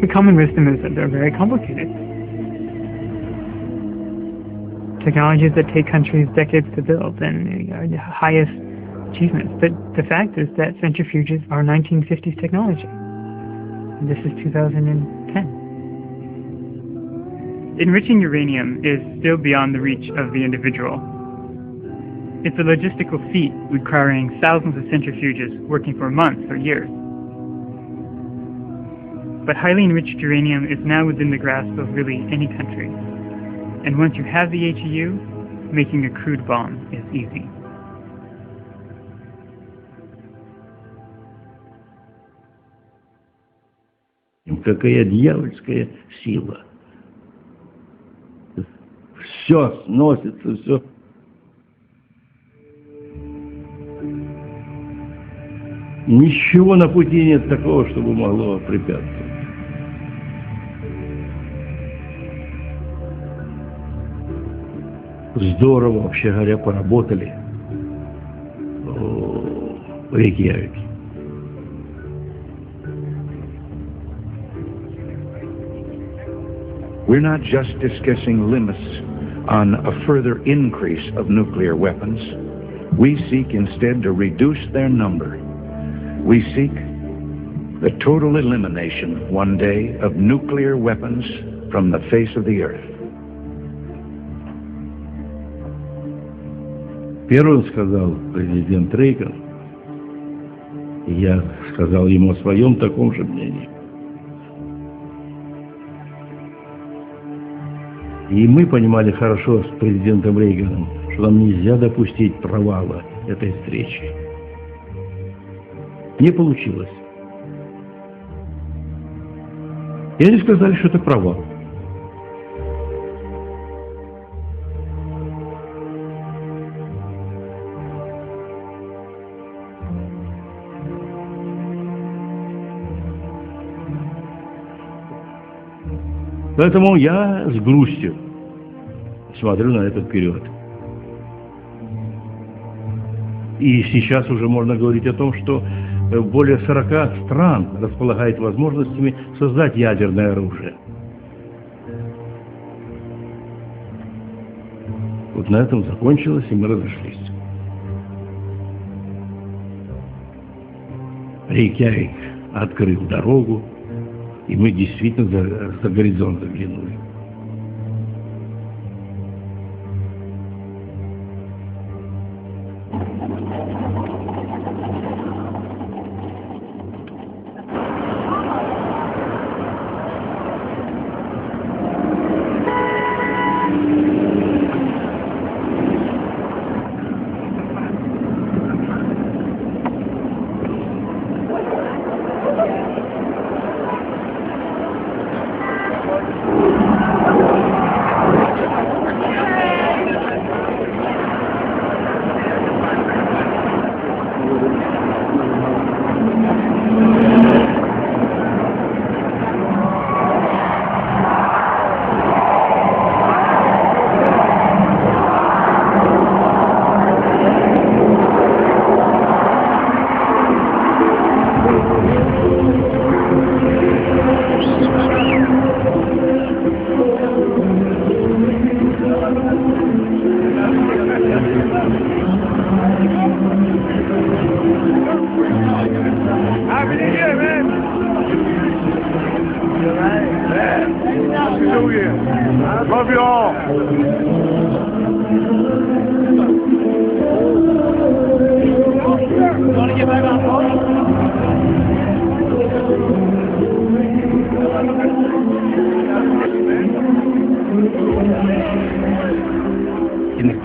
The common wisdom is that they're very complicated. Technologies that take countries decades to build and are the highest achievements. But the fact is that centrifuges are 1950s technology. And this is 2010. Enriching uranium is still beyond the reach of the individual. It's a logistical feat requiring thousands of centrifuges working for months or years. But highly enriched uranium is now within the grasp of really any country. And once you have the HEU, making a crude bomb is easy. Какая дьявольская сила. Все сносится, все. Ничего на пути нет такого, чтобы могло препятствовать. Здорово, вообще говоря, поработали в Рейкьявике. We're not just discussing limits on a further increase of nuclear weapons. We seek instead to reduce their number. We seek the total elimination one day of nuclear weapons from the face of the earth. Первым сказал президент Рейган, и я сказал ему о своем таком же мнении. И мы понимали хорошо с президентом Рейганом, что нам нельзя допустить провала этой встречи. Не получилось. И они сказали, что это провал. Поэтому я с грустью смотрю на этот период. И сейчас уже можно говорить о том, что более 40 стран располагает возможностями создать ядерное оружие. Вот на этом закончилось, и мы разошлись. Рейкьявик открыл дорогу, и мы действительно за горизонт заглянули.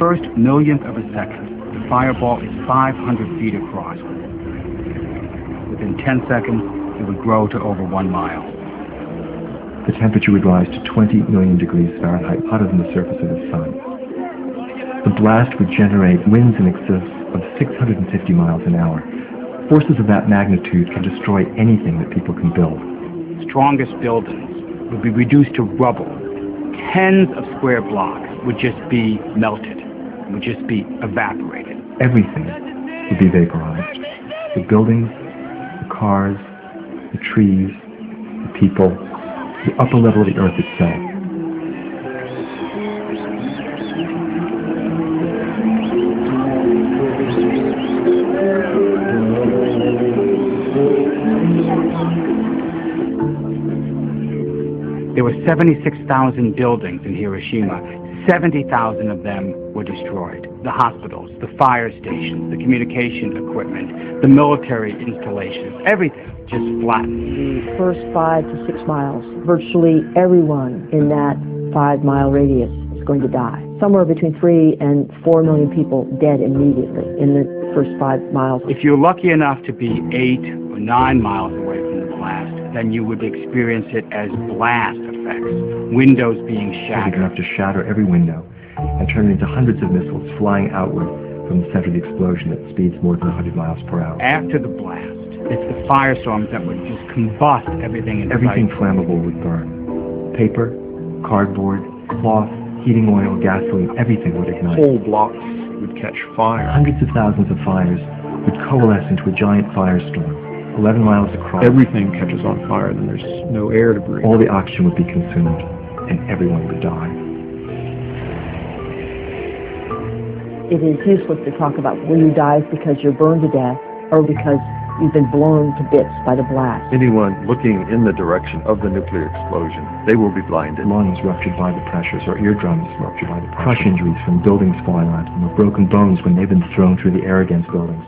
first millionth of a second, the fireball is 500 feet across. Within 10 seconds, it would grow to over 1 mile. The temperature would rise to 20 million degrees Fahrenheit, hotter than the surface of the sun. The blast would generate winds in excess of 650 miles an hour. Forces of that magnitude can destroy anything that people can build. Strongest buildings would be reduced to rubble. Tens of square blocks would just be melted, would just be evaporated. Everything would be vaporized. The buildings, the cars, the trees, the people, the upper level of the earth itself. There were 76,000 buildings in Hiroshima. 70,000 of them were destroyed. The hospitals, the fire stations, the communication equipment, the military installations, everything just flattened. The first 5 to 6 miles, virtually everyone in that 5-mile radius is going to die. Somewhere between 3 and 4 million people dead immediately in the first 5 miles. If you're lucky enough to be 8 or 9 miles away from the blast, then you would experience it as blast effects, windows being shattered. Enough to shatter every window and turn it into hundreds of missiles flying outward from the center of the explosion at speeds more than 100 miles per hour. After the blast, it's the firestorms that would just combust everything in sight. Everything flammable would burn. Paper, cardboard, cloth, heating oil, gasoline, everything would ignite. Whole blocks would catch fire. Hundreds of thousands of fires would coalesce into a giant firestorm. 11 miles across. Everything catches on fire, then there's no air to breathe. All the oxygen would be consumed, and everyone would die. It is useless to talk about will you die because you're burned to death or because you've been blown to bits by the blast. Anyone looking in the direction of the nuclear explosion, they will be blinded. Lungs ruptured by the pressures, or eardrums ruptured by the pressures. Crush injuries from buildings falling onto them, or broken bones when they've been thrown through the air against buildings.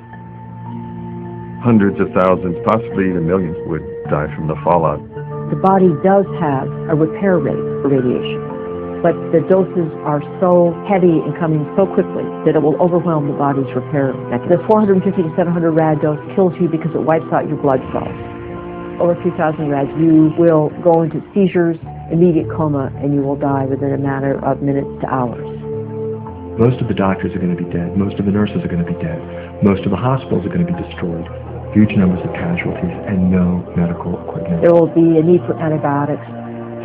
Hundreds of thousands, possibly even millions, would die from the fallout. The body does have a repair rate for radiation, but the doses are so heavy and coming so quickly that it will overwhelm the body's repair mechanism. The 450 to 700 rad dose kills you because it wipes out your blood cells. Over 3,000 rads, you will go into seizures, immediate coma, and you will die within a matter of minutes to hours. Most of the doctors are going to be dead. Most of the nurses are going to be dead. Most of the hospitals are going to be destroyed. Huge numbers of casualties and no medical equipment. There will be a need for antibiotics,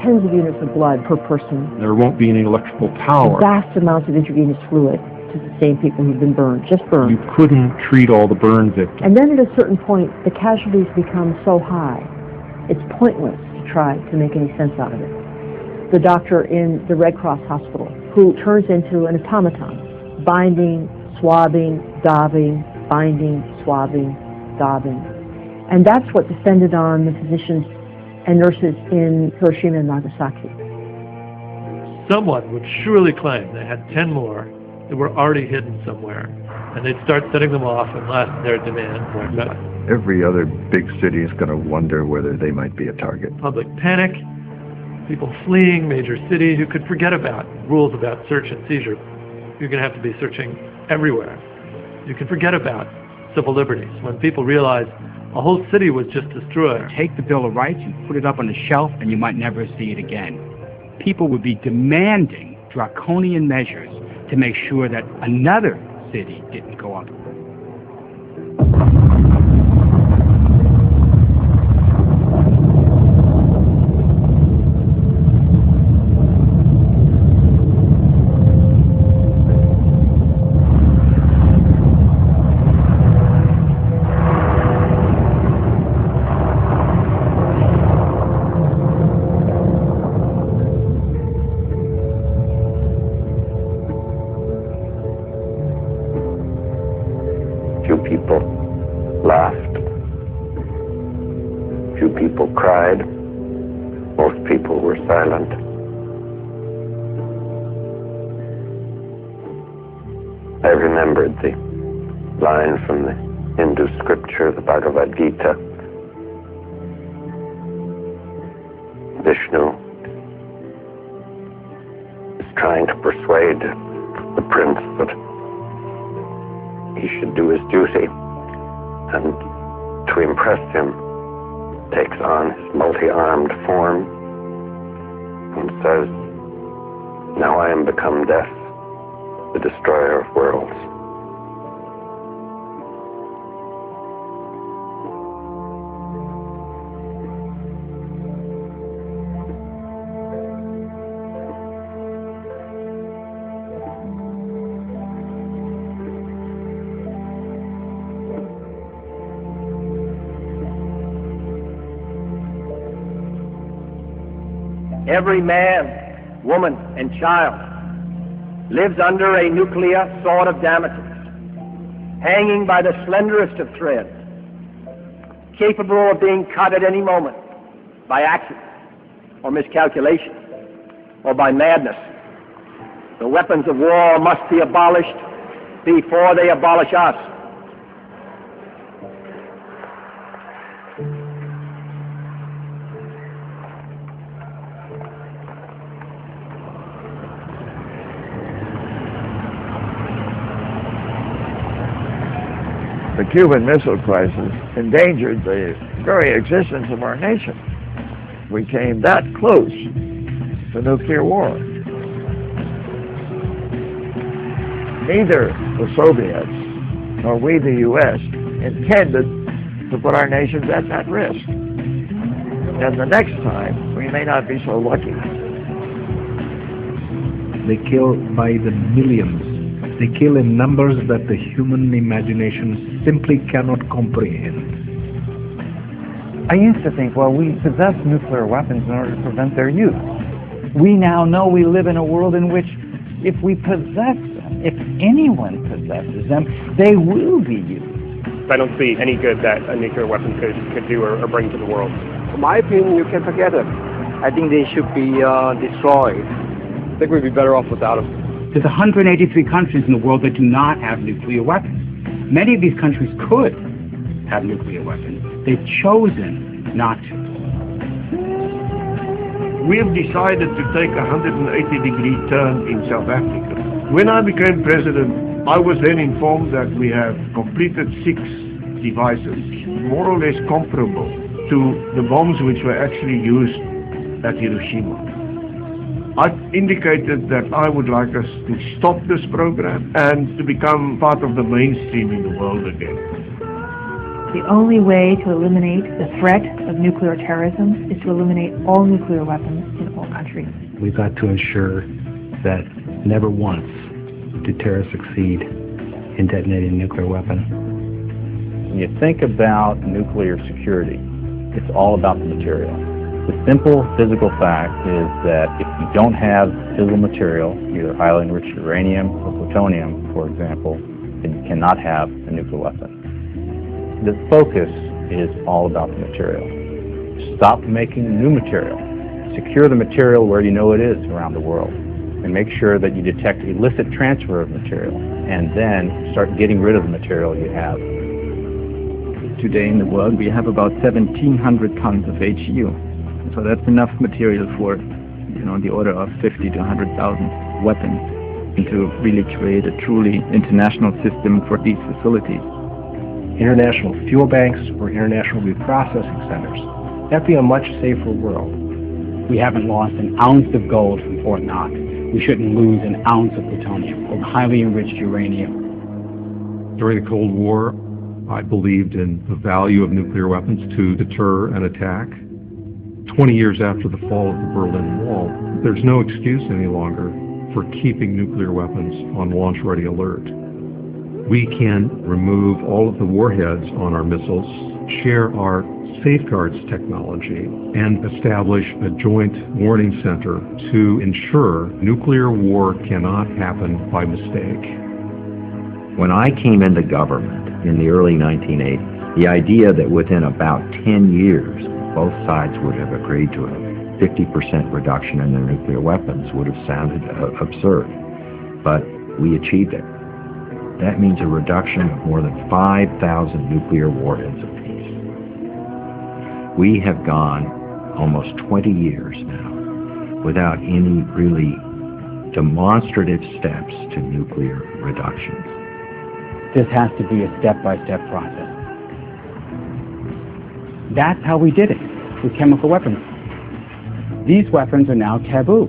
tens of units of blood per person. There won't be any electrical power. Vast amounts of intravenous fluid to sustain people who've been burned, just burned. You couldn't treat all the burn victims. And then at a certain point, the casualties become so high, it's pointless to try to make any sense out of it. The doctor in the Red Cross hospital who turns into an automaton, binding, swabbing, daubing, binding, swabbing, daubing. And that's what descended on the physicians and nurses in Hiroshima and Nagasaki. Someone would surely claim they had 10 more that were already hidden somewhere, and they'd start setting them off unless their demand was met. Every other big city is going to wonder whether they might be a target. Public panic, people fleeing major cities. You could forget about rules about search and seizure. You're going to have to be searching everywhere. You can forget about civil liberties. When people realize a whole city was just destroyed. Take the Bill of Rights and put it up on a shelf and you might never see it again. People would be demanding draconian measures to make sure that another city didn't go up. I remembered the line from the Hindu scripture, the Bhagavad Gita. Vishnu is trying to persuade the prince that he should do his duty, and to impress him takes on his multi-armed form and says, "Now I am become death, the destroyer of worlds." Every man, woman, and child lives under a nuclear sword of Damocles, hanging by the slenderest of threads, capable of being cut at any moment by accident or miscalculation or by madness. The weapons of war must be abolished before they abolish us. The Cuban Missile Crisis endangered the very existence of our nation. We came that close to nuclear war. Neither the Soviets nor we, the U.S., intended to put our nations at that risk. And the next time, we may not be so lucky. They kill by the millions. They kill in numbers that the human imagination simply cannot comprehend. I used to think, well, we possess nuclear weapons in order to prevent their use. We now know we live in a world in which if we possess them, if anyone possesses them, they will be used. I don't see any good that a nuclear weapon could do or bring to the world. In my opinion, you can forget them. I think they should be destroyed. I think we'd be better off without them. There's 183 countries in the world that do not have nuclear weapons. Many of these countries could have nuclear weapons. They've chosen not to. We have decided to take a 180-degree turn in South Africa. When I became president, I was then informed that we have completed 6 devices, more or less comparable to the bombs which were actually used at Hiroshima. I indicated that I would like us to stop this program and to become part of the mainstream in the world again. The only way to eliminate the threat of nuclear terrorism is to eliminate all nuclear weapons in all countries. We've got to ensure that never once did terrorists succeed in detonating a nuclear weapon. When you think about nuclear security, it's all about the material. The simple physical fact is that if you don't have physical material, either highly enriched uranium or plutonium, for example, then you cannot have a nuclear weapon. The focus is all about the material. Stop making new material. Secure the material where you know it is around the world, and make sure that you detect illicit transfer of material, and then start getting rid of the material you have. Today in the world we have about 1,700 tons of HU. So that's enough material for, the order of 50 to 100,000 weapons, and to really create a truly international system for these facilities. International fuel banks or international reprocessing centers. That'd be a much safer world. We haven't lost an ounce of gold from Fort Knox. We shouldn't lose an ounce of plutonium or highly enriched uranium. During the Cold War, I believed in the value of nuclear weapons to deter an attack. 20 years after the fall of the Berlin Wall, there's no excuse any longer for keeping nuclear weapons on launch-ready alert. We can remove all of the warheads on our missiles, share our safeguards technology, and establish a joint warning center to ensure nuclear war cannot happen by mistake. When I came into government in the early 1980s, the idea that within about 10 years both sides would have agreed to a 50% reduction in their nuclear weapons would have sounded absurd. But we achieved it. That means a reduction of more than 5,000 nuclear warheads apiece. We have gone almost 20 years now without any really demonstrative steps to nuclear reduction. This has to be a step-by-step process. That's how we did it with chemical weapons. These weapons are now taboo.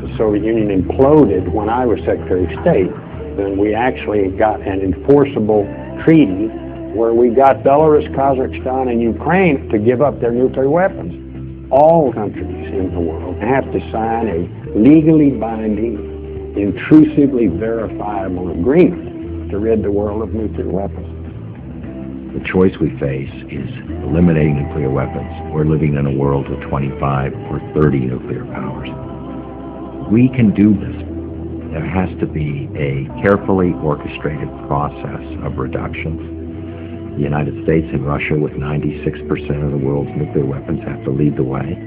The Soviet Union imploded when I was Secretary of State. Then we actually got an enforceable treaty where we got Belarus, Kazakhstan, and Ukraine to give up their nuclear weapons. All countries in the world have to sign a legally binding, intrusively verifiable agreement to rid the world of nuclear weapons. The choice we face is eliminating nuclear weapons or living in a world with 25 or 30 nuclear powers. We can do this. There has to be a carefully orchestrated process of reductions. The United States and Russia, with 96% of the world's nuclear weapons, have to lead the way.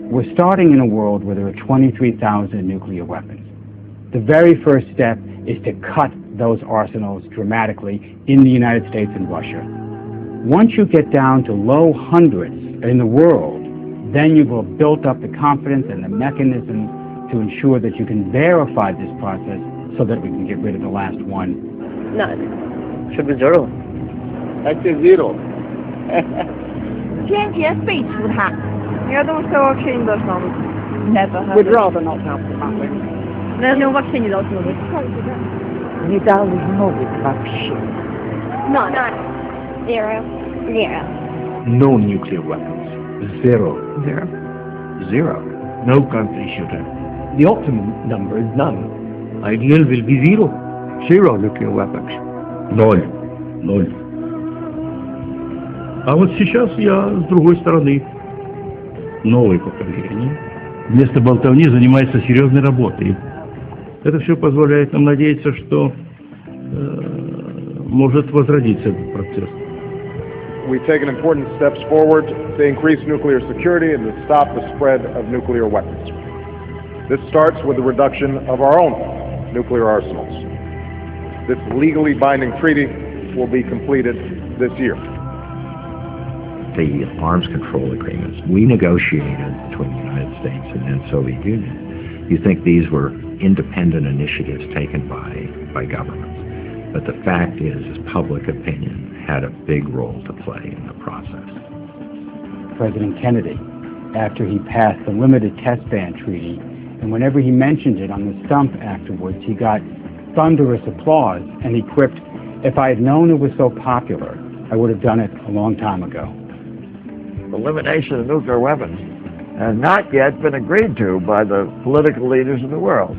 We're starting in a world where there are 23,000 nuclear weapons. The very first step is to cut those arsenals dramatically in the United States and Russia. Once you get down to low hundreds in the world, then you will have built up the confidence and the mechanism to ensure that you can verify this process so that we can get rid of the last one. None. Should be zero. That's a zero. 天劫废除它。You don't sell vaccine those ones. Never. We'd rather not have the matter. There's no vaccine in those movies. Nie dali znowu вообще. None. Zero. Zero. No nuclear weapons. Zero. Zero. Zero. No country should have. The optimum number is none. Ideal will be zero. Zero nuclear weapons. Ноль. А вот сейчас я с другой стороны. Новое поколение вместо болтовни занимается серьезной работой. Это все позволяет нам надеяться, что может возродиться этот процесс. We've taken important steps forward to increase nuclear security and to stop the spread of nuclear weapons. This starts with the reduction of our own nuclear arsenals. This legally binding treaty will be completed this year. The arms control agreements we negotiated between the United States and then Soviet Union. You think these were independent initiatives taken by governments. But the fact is public opinion had a big role to play in the process. President Kennedy, after he passed the Limited Test Ban Treaty, and whenever he mentioned it on the stump afterwards, he got thunderous applause, and he quipped, "If I had known it was so popular, I would have done it a long time ago." Elimination of nuclear weapons has not yet been agreed to by the political leaders of the world.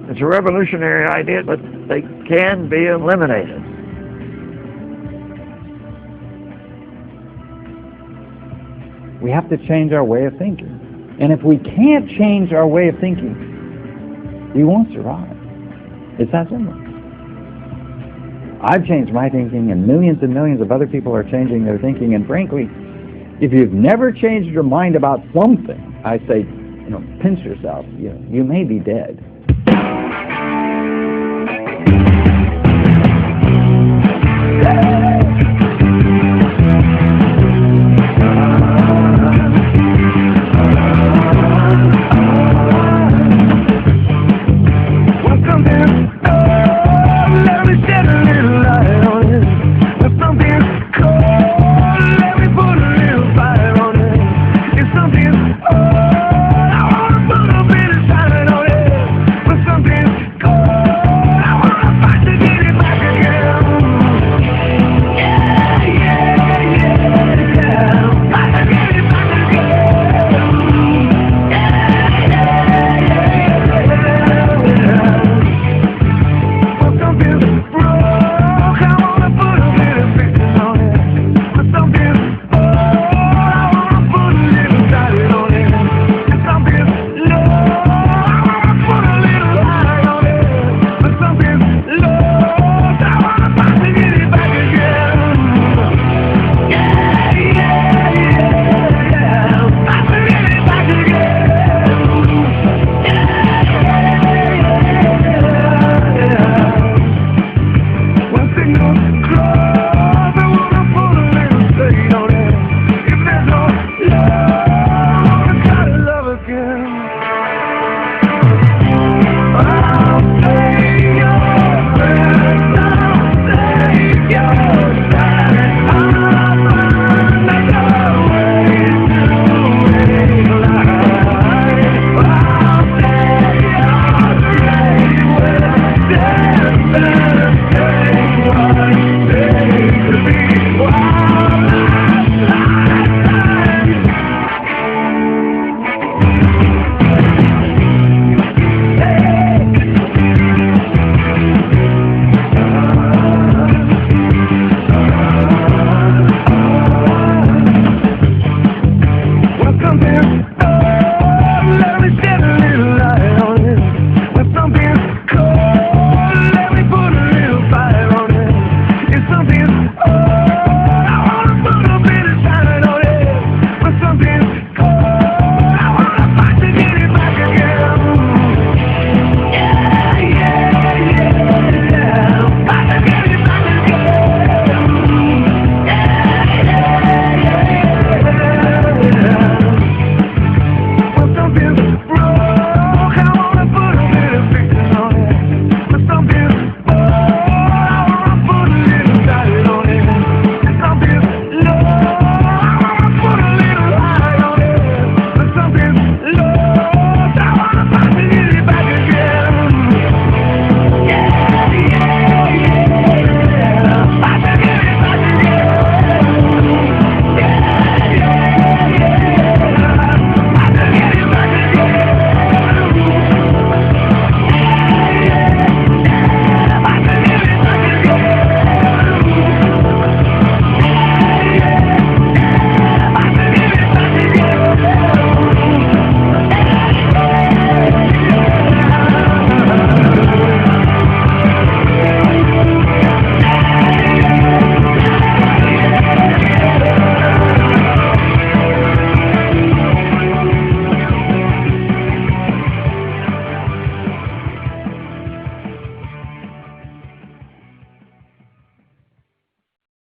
It's a revolutionary idea, but they can be eliminated. We have to change our way of thinking. And if we can't change our way of thinking, we won't survive. It's that simple. I've changed my thinking, and millions of other people are changing their thinking, and frankly, if you've never changed your mind about something, I say, pinch yourself. You may be dead.